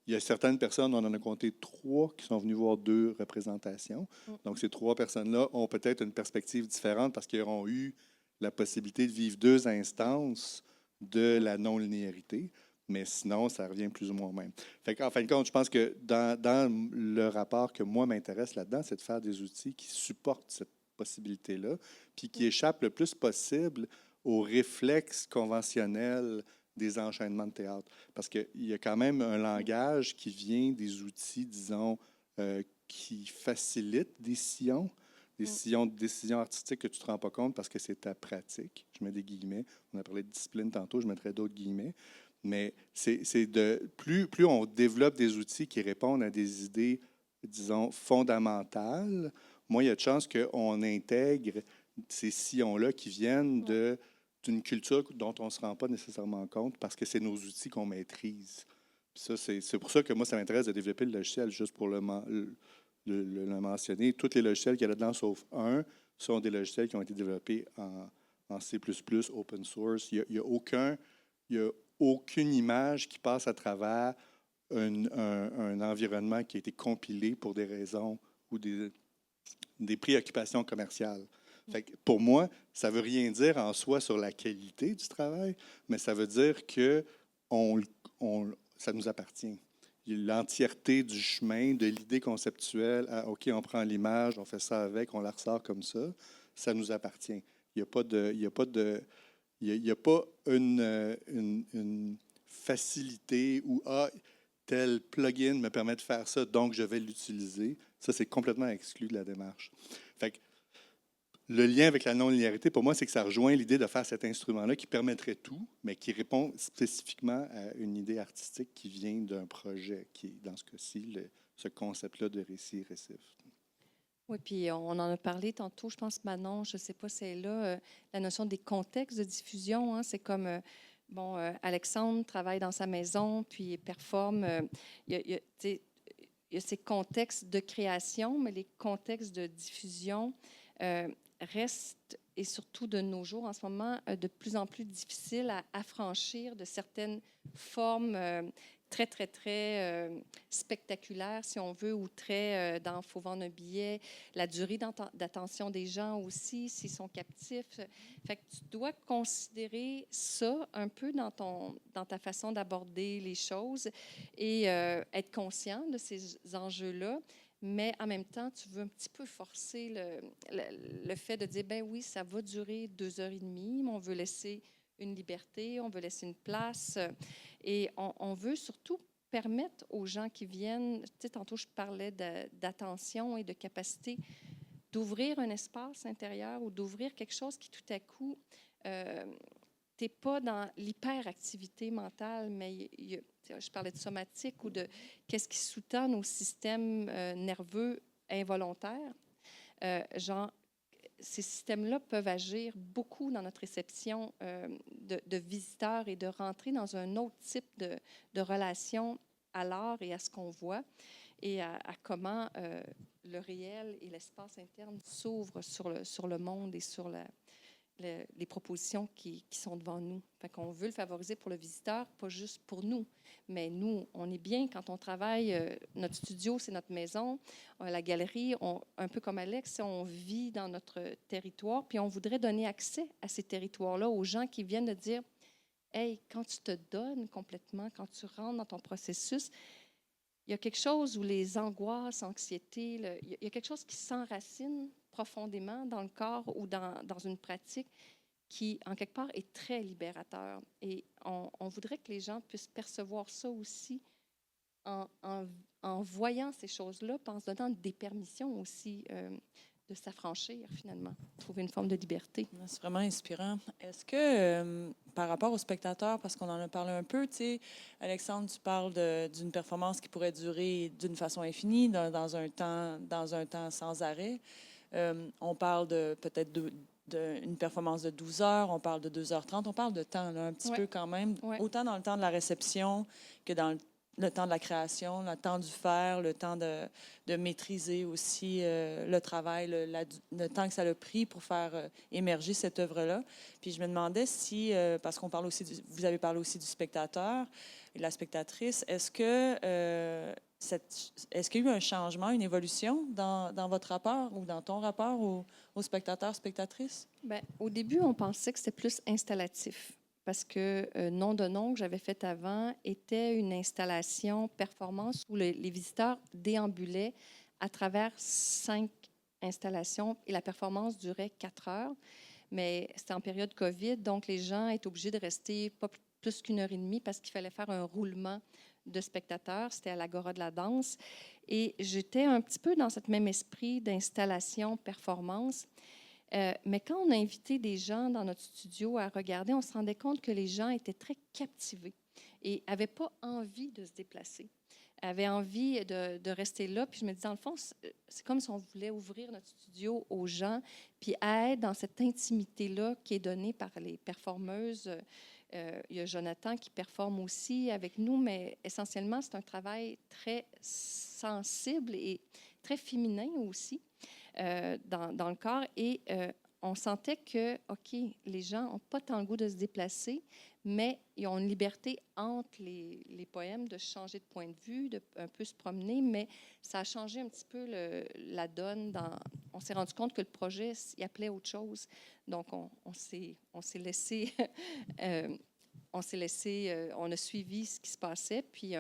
[SPEAKER 3] Il y a certaines personnes, on en a compté 3 qui sont venues voir 2 représentations. Donc, ces 3 personnes-là ont peut-être une perspective différente parce qu'ils auront eu la possibilité de vivre 2 instances de la non-linéarité. Mais sinon, ça revient plus ou moins au même. Fait qu'en fin de compte, je pense que dans le rapport que moi m'intéresse là-dedans, c'est de faire des outils qui supportent cette possibilité-là, puis qui échappent le plus possible aux réflexes conventionnels des enchaînements de théâtre. Parce qu'il y a quand même un langage qui vient des outils, disons, qui facilitent des sillons artistiques que tu ne te rends pas compte parce que c'est ta pratique. Je mets des guillemets. On a parlé de discipline tantôt, je mettrais d'autres guillemets. Mais plus on développe des outils qui répondent à des idées, disons, fondamentales, moins il y a de chances qu'on intègre ces sillons-là qui viennent d'une culture dont on ne se rend pas nécessairement compte parce que c'est nos outils qu'on maîtrise. Puis ça, c'est pour ça que moi, ça m'intéresse de développer le logiciel, juste pour le mentionner. Tous les logiciels qu'il y a là-dedans, sauf un, sont des logiciels qui ont été développés en C++, open source. Il n'y a aucune image qui passe à travers un environnement qui a été compilé pour des raisons ou des préoccupations commerciales. Fait que pour moi, ça ne veut rien dire en soi sur la qualité du travail, mais ça veut dire que ça nous appartient. L'entièreté du chemin, de l'idée conceptuelle, OK, on prend l'image, on fait ça avec, on la ressort comme ça nous appartient. Il n'y a pas une facilité où tel plugin me permet de faire ça, donc je vais l'utiliser. Ça, c'est complètement exclu de la démarche. Fait que le lien avec la non-linéarité, pour moi, c'est que ça rejoint l'idée de faire cet instrument-là qui permettrait tout, mais qui répond spécifiquement à une idée artistique qui vient d'un projet, qui est, dans ce cas-ci, ce concept-là de récit récif.
[SPEAKER 2] Oui, puis on en a parlé tantôt, je pense, Manon, je ne sais pas si c'est là, la notion des contextes de diffusion, hein, c'est comme, Alexandre travaille dans sa maison, puis il performe, il y a ces contextes de création, mais les contextes de diffusion restent, et surtout de nos jours en ce moment, de plus en plus difficiles à affranchir de certaines formes très, très, très spectaculaires, si on veut, ou très dans « faut vendre un billet », la durée d'attention des gens aussi, s'ils sont captifs. Fait que tu dois considérer ça un peu dans ta façon d'aborder les choses et être conscient de ces enjeux-là. Mais en même temps, tu veux un petit peu forcer le fait de dire, ben oui, ça va durer 2h30, mais on veut laisser une liberté, on veut laisser une place. Et on veut surtout permettre aux gens qui viennent, tu sais, tantôt je parlais d'attention et de capacité, d'ouvrir un espace intérieur ou d'ouvrir quelque chose qui tout à coup, tu n'es pas dans l'hyperactivité mentale, mais je parlais de somatique ou de qu'est-ce qui sous-tend nos systèmes nerveux involontaires. Genre, ces systèmes-là peuvent agir beaucoup dans notre réception de visiteurs et de rentrer dans un autre type de relation à l'art et à ce qu'on voit et à comment le réel et l'espace interne s'ouvrent sur le monde et sur les propositions qui sont devant nous. Fait qu'on veut le favoriser pour le visiteur, pas juste pour nous. Mais nous, on est bien quand on travaille. Notre studio, c'est notre maison. La galerie, un peu comme Alex, on vit dans notre territoire. Puis on voudrait donner accès à ces territoires-là aux gens qui viennent de dire « Hey, quand tu te donnes complètement, quand tu rentres dans ton processus, il y a quelque chose où les angoisses, anxiétés, il y a quelque chose qui s'enracine profondément dans le corps ou dans une pratique qui, en quelque part, est très libérateur. Et on voudrait que les gens puissent percevoir ça aussi en voyant ces choses-là, puis en se donnant des permissions aussi de s'affranchir, finalement, trouver une forme de liberté.
[SPEAKER 1] C'est vraiment inspirant. Est-ce que, par rapport aux spectateurs, parce qu'on en a parlé un peu, tu sais, Alexandre, tu parles d'une performance qui pourrait durer d'une façon infinie, dans un temps sans arrêt. On parle peut-être d'une performance de 12 heures, on parle de 2h30, on parle de temps, là, un petit peu quand même, autant dans le temps de la réception que dans le temps de la création, le temps du faire, le temps de maîtriser aussi le travail, le temps que ça a pris pour faire émerger cette œuvre-là. Puis je me demandais si, parce qu'on parle aussi, vous avez parlé aussi du spectateur et de la spectatrice, est-ce qu'il y a eu un changement, une évolution dans votre rapport ou dans ton rapport aux spectateurs, spectatrices?
[SPEAKER 2] Bien, au début, on pensait que c'était plus installatif parce que Nom de nom que j'avais fait avant était une installation performance où les visiteurs déambulaient à travers 5 installations et la performance durait 4 heures. Mais c'était en période COVID, donc les gens étaient obligés de rester pas plus qu'1h30 parce qu'il fallait faire un roulement de spectateurs. C'était à l'Agora de la danse. Et j'étais un petit peu dans ce même esprit d'installation performance. Mais quand on a invité des gens dans notre studio à regarder, on se rendait compte que les gens étaient très captivés et n'avaient pas envie de se déplacer, avaient envie de rester là. Puis je me disais, dans le fond, c'est comme si on voulait ouvrir notre studio aux gens, puis à être dans cette intimité-là qui est donnée par les performeuses. Il y a Jonathan qui performe aussi avec nous, mais essentiellement, c'est un travail très sensible et très féminin aussi. dans le corps. Et on sentait que, OK, les gens n'ont pas tant le goût de se déplacer, mais ils ont une liberté entre les poèmes de changer de point de vue, de un peu se promener, mais ça a changé un petit peu la donne. On s'est rendu compte que le projet, il appelait autre chose. Donc, on s'est laissé... on a suivi ce qui se passait, puis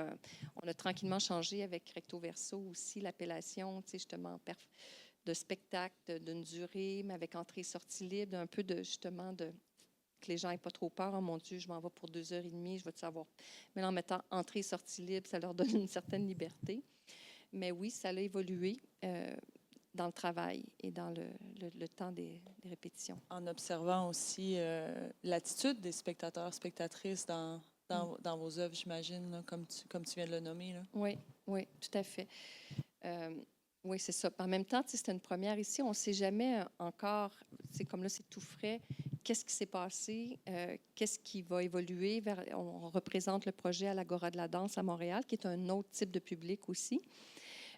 [SPEAKER 2] on a tranquillement changé avec Recto Verso aussi l'appellation, tu sais, justement, de spectacle d'une durée, mais avec entrée et sortie libre, un peu de, justement, que les gens n'aient pas trop peur. Oh mon Dieu, je m'en vais pour 2h30, je vais te savoir. Mais en mettant entrée et sortie libre, ça leur donne une certaine liberté. Mais oui, ça a évolué dans le travail et dans le temps des répétitions.
[SPEAKER 1] En observant aussi l'attitude des spectateurs, spectatrices dans vos œuvres, j'imagine, là, comme tu viens de le nommer. Là.
[SPEAKER 2] Oui, oui, tout à fait. Oui, c'est ça. En même temps, c'est une première ici. On ne sait jamais encore, c'est comme là, c'est tout frais. Qu'est-ce qui s'est passé? Qu'est-ce qui va évoluer? On représente le projet à l'Agora de la danse à Montréal, qui est un autre type de public aussi.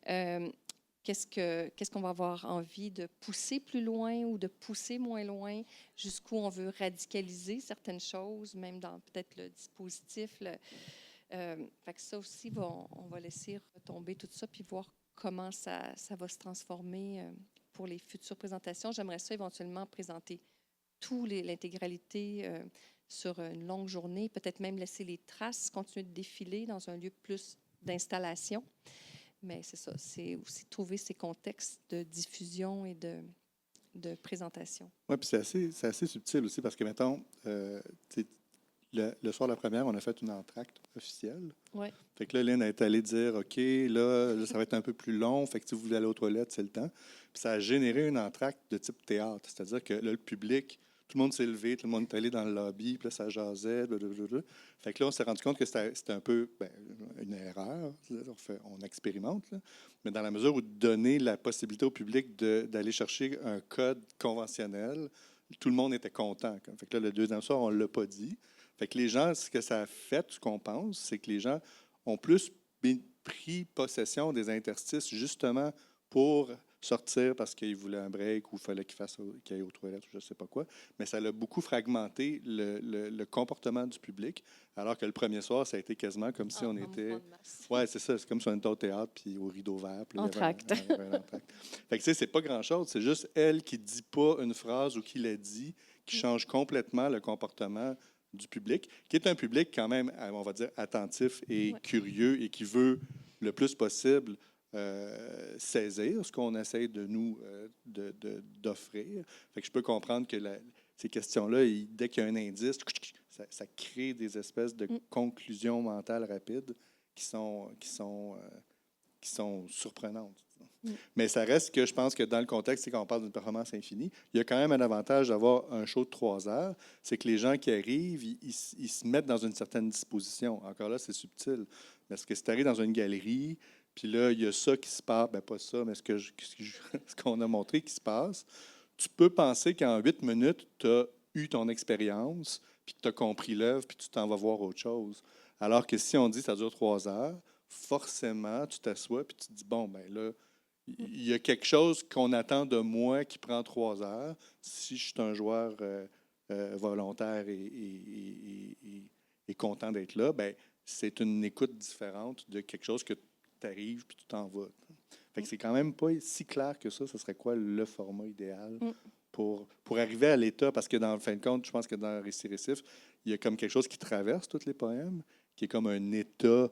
[SPEAKER 2] Qu'est-ce qu'on va avoir envie de pousser plus loin ou de pousser moins loin? Jusqu'où on veut radicaliser certaines choses, même dans peut-être le dispositif. Fait que ça aussi, on va laisser retomber tout ça puis voir comment ça va se transformer pour les futures présentations. J'aimerais ça éventuellement présenter l'intégralité sur une longue journée, peut-être même laisser les traces continuer de défiler dans un lieu plus d'installation. Mais c'est ça, c'est aussi trouver ces contextes de diffusion et de présentation.
[SPEAKER 3] Oui, puis c'est assez subtil aussi parce que, mettons, le soir de la première, on a fait une entracte officielle.
[SPEAKER 2] Oui.
[SPEAKER 3] Fait que là, Lynn est allée dire, OK, là, ça va être un peu plus long. Fait que si vous voulez aller aux toilettes, c'est le temps. Puis ça a généré une entracte de type théâtre. C'est-à-dire que là, le public, tout le monde s'est levé, tout le monde est allé dans le lobby, puis là, ça jasait, blablabla. Fait que là, on s'est rendu compte que c'était un peu une erreur. On expérimente, là. Mais dans la mesure où donner la possibilité au public d'aller chercher un code conventionnel, tout le monde était content. Fait que là, le deuxième soir, on ne l'a pas dit. Fait que les gens, ce que ça a fait, ce qu'on pense, c'est que les gens ont plus pris possession des interstices justement pour sortir parce qu'ils voulaient un break ou il fallait qu'ils aillent aux toilettes ou je ne sais pas quoi. Mais ça a beaucoup fragmenté le comportement du public, alors que le premier soir, ça a été quasiment comme si on était... Oui, c'est ça. C'est comme si on était au théâtre puis au rideau vert.
[SPEAKER 2] Entracte.
[SPEAKER 3] Fait que tu sais, c'est pas grand-chose. C'est juste elle qui ne dit pas une phrase ou qui la dit qui change complètement le comportement du public, qui est un public quand même, on va dire, attentif et curieux et qui veut le plus possible saisir ce qu'on essaie de nous d'offrir. Fait que je peux comprendre que ces questions-là, dès qu'il y a un indice, ça crée des espèces de conclusions mentales rapides qui sont surprenantes. Mais ça reste que je pense que dans le contexte, c'est quand on parle d'une performance infinie, il y a quand même un avantage d'avoir un show de 3 heures, c'est que les gens qui arrivent, ils se mettent dans une certaine disposition. Encore là, c'est subtil. Parce que si tu arrives dans une galerie, puis là, il y a ça qui se passe, bien pas ça, mais ce qu'on a montré qui se passe, tu peux penser qu'en 8 minutes, tu as eu ton expérience, puis que tu as compris l'œuvre, puis tu t'en vas voir autre chose. Alors que si on dit que ça dure 3 heures, forcément, tu t'assois, puis tu te dis, bon, ben là, il y a quelque chose qu'on attend de moi qui prend 3 heures. Si je suis un joueur volontaire et content d'être là, ben, c'est une écoute différente de quelque chose que tu arrives puis tu t'en vas. Fait que c'est quand même pas si clair que ça. Ce serait quoi le format idéal pour arriver à l'état? Parce que dans le fin de compte, je pense que dans Récit Récif, il y a comme quelque chose qui traverse tous les poèmes, qui est comme un état...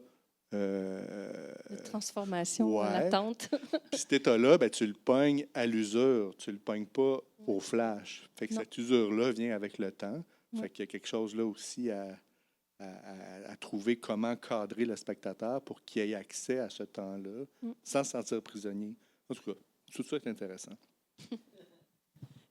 [SPEAKER 2] de transformation, l'attente.
[SPEAKER 3] Puis cet état-là, ben, tu le pognes à l'usure, tu le pognes pas au flash. Fait que cette usure-là vient avec le temps. Fait qu'il y a quelque chose là aussi à trouver comment cadrer le spectateur pour qu'il ait accès à ce temps-là sans se sentir prisonnier. En tout cas, tout ça est intéressant.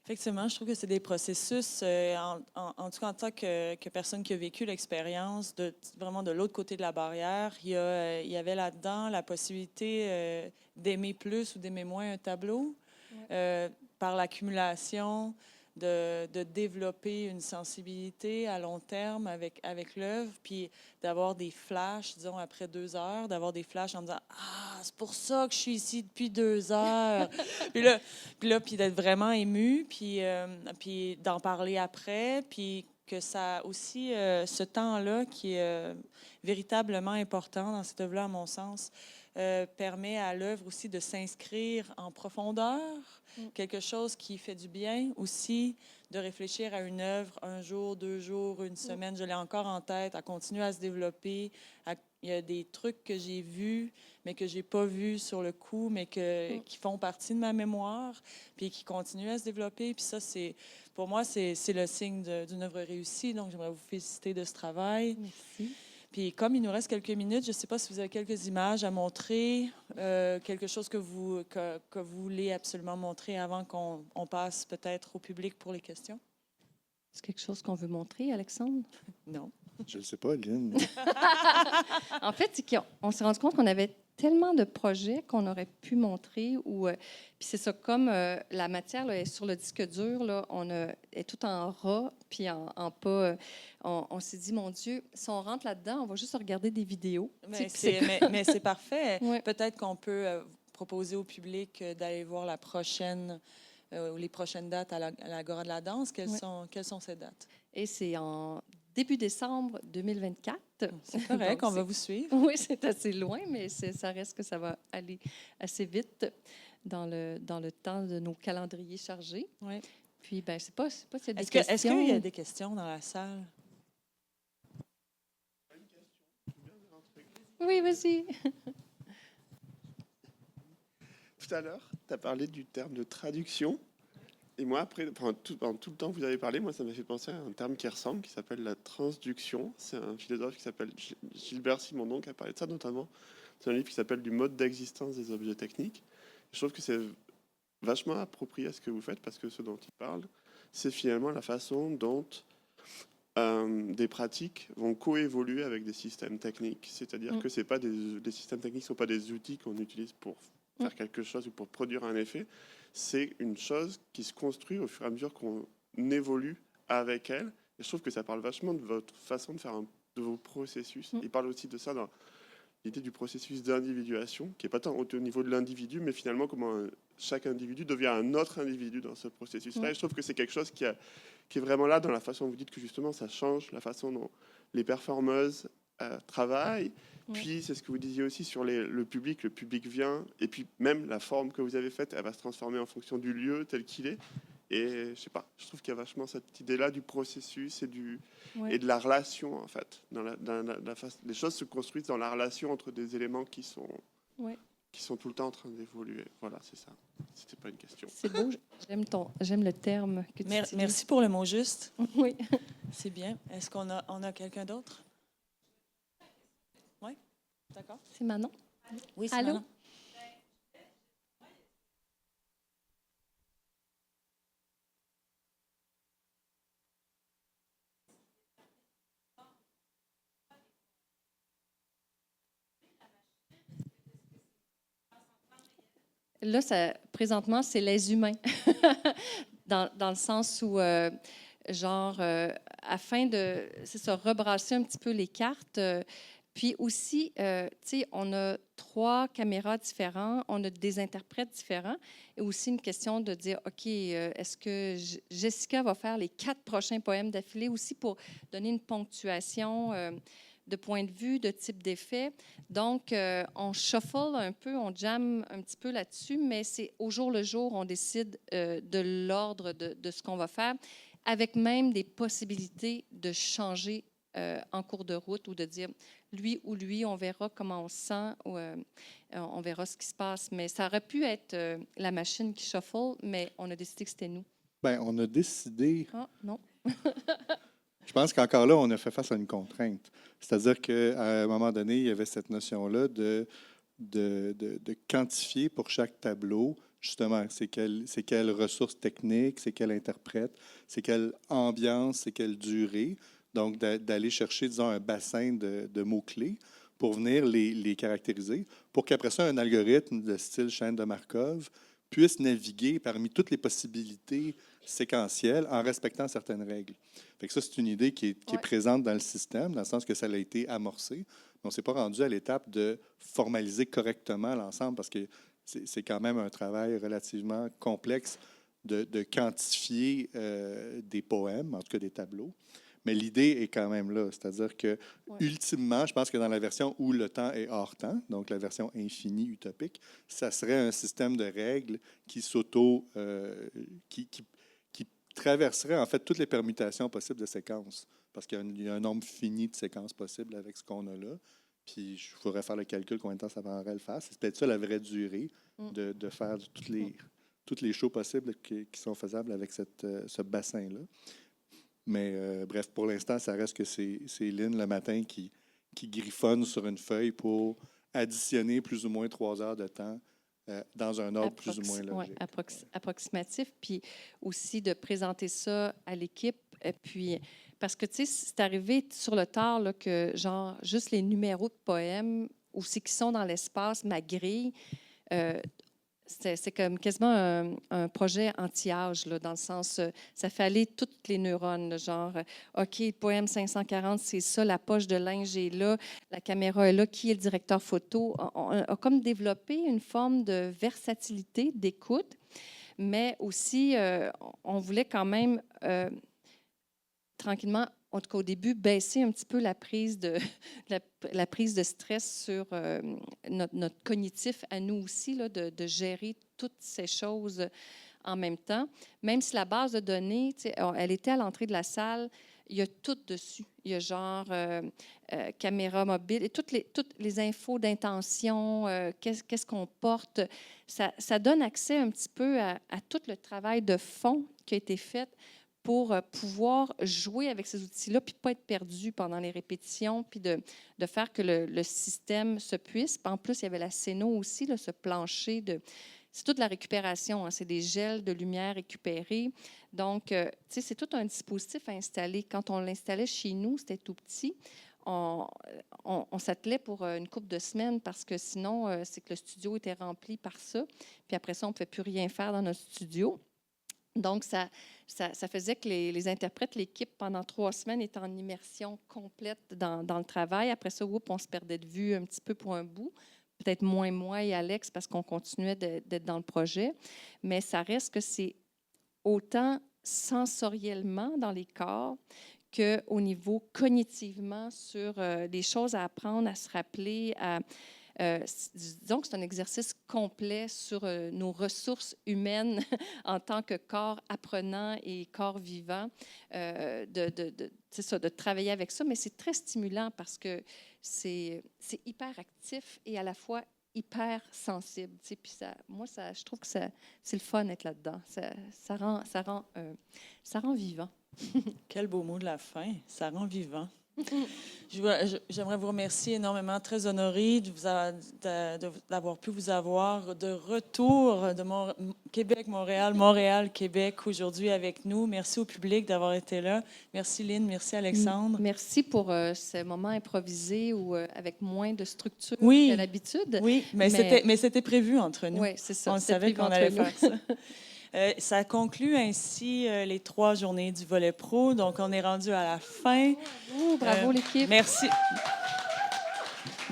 [SPEAKER 1] Effectivement, je trouve que c'est des processus, en tout cas en tant que personne qui a vécu l'expérience, vraiment de l'autre côté de la barrière, il y avait là-dedans la possibilité d'aimer plus ou d'aimer moins un tableau par l'accumulation de développer une sensibilité à long terme avec l'œuvre, puis d'avoir des flashs, disons, après 2 heures, d'avoir des flashs en me disant « Ah, c'est pour ça que je suis ici depuis 2 heures! » Puis d'être vraiment ému, puis d'en parler après, puis que ça aussi, ce temps-là qui est véritablement important dans cette œuvre-là, à mon sens, permet à l'œuvre aussi de s'inscrire en profondeur, quelque chose qui fait du bien aussi, de réfléchir à une œuvre un jour, 2 jours, une semaine. Je l'ai encore en tête, à continuer à se développer. Il y a des trucs que j'ai vus, mais que je n'ai pas vus sur le coup, mais qui font partie de ma mémoire, puis qui continuent à se développer. Puis ça, pour moi, c'est le signe d'une œuvre réussie. Donc, j'aimerais vous féliciter de ce travail.
[SPEAKER 2] Merci.
[SPEAKER 1] Puis comme il nous reste quelques minutes, je ne sais pas si vous avez quelques images à montrer, quelque chose que vous voulez absolument montrer avant qu'on passe peut-être au public pour les questions.
[SPEAKER 2] C'est quelque chose qu'on veut montrer, Alexandre?
[SPEAKER 1] Non.
[SPEAKER 3] Je ne sais pas, Lynn.
[SPEAKER 2] En fait, c'est qu'on s'est rendu compte qu'on avait tellement de projets qu'on aurait pu montrer. Puis c'est ça, comme la matière là, est sur le disque dur, là, est tout en ras, puis en pas. On s'est dit, mon Dieu, si on rentre là-dedans, on va juste regarder des vidéos.
[SPEAKER 1] Mais c'est parfait.
[SPEAKER 2] Ouais.
[SPEAKER 1] Peut-être qu'on peut proposer au public d'aller voir la prochaine ou les prochaines dates à l'Agora de la danse. Quelles sont ces dates?
[SPEAKER 2] Et c'est en début décembre 2024.
[SPEAKER 1] C'est correct, on va vous suivre.
[SPEAKER 2] Oui, c'est assez loin, mais ça reste que ça va aller assez vite dans le temps de nos calendriers chargés.
[SPEAKER 1] Oui.
[SPEAKER 2] Puis, ben, je sais pas s'il y a des
[SPEAKER 1] Est-ce
[SPEAKER 2] questions.
[SPEAKER 1] qu'il y a des questions dans la salle?
[SPEAKER 2] Oui, vas-y.
[SPEAKER 4] Tout à l'heure, tu as parlé du terme de traduction. Et moi, après, pendant tout le temps que vous avez parlé, moi, ça m'a fait penser à un terme qui ressemble, qui s'appelle la transduction. C'est un philosophe qui s'appelle Gilbert Simondon qui a parlé de ça notamment. C'est un livre qui s'appelle « Du mode d'existence des objets techniques ». Je trouve que c'est vachement approprié à ce que vous faites, parce que ce dont il parle, c'est finalement la façon dont des pratiques vont coévoluer avec des systèmes techniques. C'est-à-dire que c'est pas les systèmes techniques ne sont pas des outils qu'on utilise pour faire quelque chose ou pour produire un effet. C'est une chose qui se construit au fur et à mesure qu'on évolue avec elle. Et je trouve que ça parle vachement de votre façon de faire de vos processus. Il parle aussi de ça dans l'idée du processus d'individuation, qui n'est pas tant au niveau de l'individu, mais finalement comment chaque individu devient un autre individu dans ce processus-là. Et je trouve que c'est quelque chose qui est vraiment là dans la façon dont vous dites que justement ça change la façon dont les performeuses travaillent. Puis c'est ce que vous disiez aussi sur le public vient, et puis même la forme que vous avez faite, elle va se transformer en fonction du lieu tel qu'il est. Et je sais pas, je trouve qu'il y a vachement cette idée-là du processus et de la relation, en fait. Les choses se construisent dans la relation entre des éléments qui sont tout le temps en train d'évoluer. Voilà, c'est ça. C'était pas une question.
[SPEAKER 2] C'est beau, j'aime le terme que tu utilises.
[SPEAKER 1] Merci pour le mot juste.
[SPEAKER 2] Oui.
[SPEAKER 1] C'est bien. Est-ce qu'on a quelqu'un d'autre? Oui, d'accord.
[SPEAKER 2] C'est Manon.
[SPEAKER 1] Oui, c'est
[SPEAKER 2] Allô?
[SPEAKER 1] Manon.
[SPEAKER 2] Là, présentement, c'est les humains, dans le sens où, afin de, c'est ça, rebrasser un petit peu les cartes. Puis aussi, tu sais, on a 3 caméras différentes, on a des interprètes différents, et aussi une question de dire, OK, est-ce que Jessica va faire les 4 prochains poèmes d'affilée, aussi pour donner une ponctuation de point de vue, de type d'effet. Donc, on shuffle un peu, on jamme un petit peu là-dessus, mais c'est au jour le jour, on décide de l'ordre de ce qu'on va faire, avec même des possibilités de changer en cours de route ou de dire lui ou lui, on verra comment on se sent, ou, on verra ce qui se passe. Mais ça aurait pu être la machine qui shuffle, mais on a décidé que c'était nous.
[SPEAKER 3] Bien, on a décidé.
[SPEAKER 2] Ah, non.
[SPEAKER 3] Je pense qu'encore là, on a fait face à une contrainte. C'est-à-dire qu'à un moment donné, il y avait cette notion-là de quantifier pour chaque tableau, justement, c'est quelle ressources techniques, c'est quelle interprète, c'est quelle ambiance, c'est quelle durée. Donc, d'aller chercher, disons, un bassin de mots-clés pour venir les caractériser, pour qu'après ça, un algorithme de style chaîne de Markov puisse naviguer parmi toutes les possibilités séquentielles en respectant certaines règles. Fait que ça, c'est une idée qui est présente dans le système, dans le sens que ça a été amorcé, mais on ne s'est pas rendu à l'étape de formaliser correctement l'ensemble, parce que c'est quand même un travail relativement complexe de quantifier des poèmes, en tout cas des tableaux. Mais l'idée est quand même là. C'est-à-dire que, ultimement, je pense que dans la version où le temps est hors temps, donc la version infinie utopique, ça serait un système de règles qui qui traverserait en fait toutes les permutations possibles de séquences. Parce qu'il y a un nombre fini de séquences possibles avec ce qu'on a là. Puis, il faudrait faire le calcul combien de temps ça prendrait à le faire. C'est peut-être ça la vraie durée de faire toutes les shows possibles qui sont faisables avec ce bassin-là. Mais bref, pour l'instant, ça reste que c'est Lynn le matin qui griffonne sur une feuille pour additionner plus ou moins 3 heures de temps dans un ordre plus ou moins logique.
[SPEAKER 2] Approximatif, puis aussi de présenter ça à l'équipe. Puis, parce que, tu sais, c'est arrivé sur le tard là, que, genre, juste les numéros de poèmes, aussi qui sont dans l'espace, ma grille, c'est comme quasiment un projet anti-âge, là, dans le sens, ça fait aller toutes les neurones, là, genre, OK, le poème 540, c'est ça, la poche de linge est là, la caméra est là, qui est le directeur photo? On a comme développé une forme de versatilité, d'écoute, mais aussi, on voulait quand même, tranquillement, en tout cas au début, baisser un petit peu la prise de, la prise de stress sur notre cognitif à nous aussi, là, de gérer toutes ces choses en même temps. Même si la base de données, elle était à l'entrée de la salle, il y a tout dessus. Il y a genre caméra mobile et toutes les infos d'intention, qu'est-ce qu'on porte. Ça donne accès un petit peu à tout le travail de fond qui a été fait pour pouvoir jouer avec ces outils-là, puis pas être perdu pendant les répétitions, puis de faire que le système se puisse. Puis en plus, il y avait la scéno aussi, là, ce plancher de... C'est toute la récupération, hein, c'est des gels de lumière récupérés. Donc, tu sais, c'est tout un dispositif à installer. Quand on l'installait chez nous, c'était tout petit. On s'attelait pour une couple de semaines parce que sinon, c'est que le studio était rempli par ça. Puis après ça, on ne pouvait plus rien faire dans notre studio. Donc, ça faisait que les interprètes, l'équipe, pendant 3 semaines, étaient en immersion complète dans le travail. Après ça, on se perdait de vue un petit peu pour un bout. Peut-être moins moi et Alex parce qu'on continuait d'être dans le projet. Mais ça reste que c'est autant sensoriellement dans les corps qu'au niveau cognitivement sur des choses à apprendre, à se rappeler, disons que c'est un exercice complet sur nos ressources humaines en tant que corps apprenant et corps vivant, de travailler avec ça. Mais c'est très stimulant parce que c'est hyper actif et à la fois hyper sensible. Puis je trouve que c'est le fun d'être là-dedans. Ça rend vivant.
[SPEAKER 1] Quel beau mot de la fin. Ça rend vivant. J'aimerais vous remercier énormément, très honorée d'avoir pu vous avoir de retour de Québec, Montréal, Québec aujourd'hui avec nous. Merci au public d'avoir été là. Merci Lynn, merci Alexandre.
[SPEAKER 2] Merci pour ce moment improvisé ou avec moins de structure que d'habitude.
[SPEAKER 1] Oui, mais c'était prévu entre nous.
[SPEAKER 2] Oui, c'est ça.
[SPEAKER 1] On savait qu'on allait faire ça. Ça conclut ainsi les 3 journées du volet pro. Donc, on est rendu à la fin.
[SPEAKER 2] Bravo l'équipe.
[SPEAKER 1] Merci.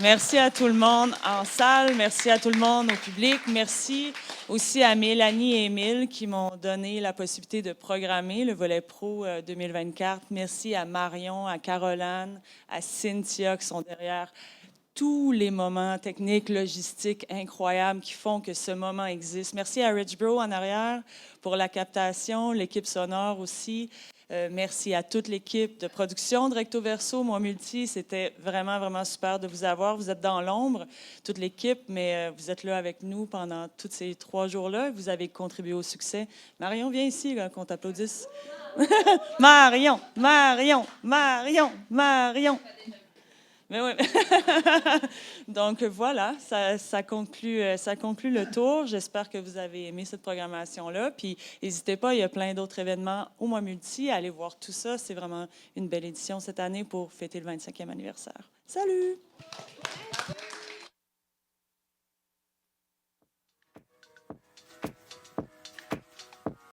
[SPEAKER 1] Merci à tout le monde en salle. Merci à tout le monde au public. Merci aussi à Mélanie et Émile qui m'ont donné la possibilité de programmer le volet pro 2024. Merci à Marion, à Caroline, à Cynthia qui sont derrière tous les moments techniques, logistiques incroyables qui font que ce moment existe. Merci à Rich Bro en arrière pour la captation, l'équipe sonore aussi. Merci à toute l'équipe de production de Recto Verso, Moi Multi. C'était vraiment, vraiment super de vous avoir. Vous êtes dans l'ombre, toute l'équipe, mais vous êtes là avec nous pendant tous ces 3 jours-là. Vous avez contribué au succès. Marion, viens ici, là, qu'on t'applaudisse. Marion, Marion, Marion, Marion. Mais oui. Donc voilà, ça conclut le tour. J'espère que vous avez aimé cette programmation-là. Puis n'hésitez pas, il y a plein d'autres événements au Moi Multi. Allez voir tout ça. C'est vraiment une belle édition cette année pour fêter le 25e anniversaire. Salut!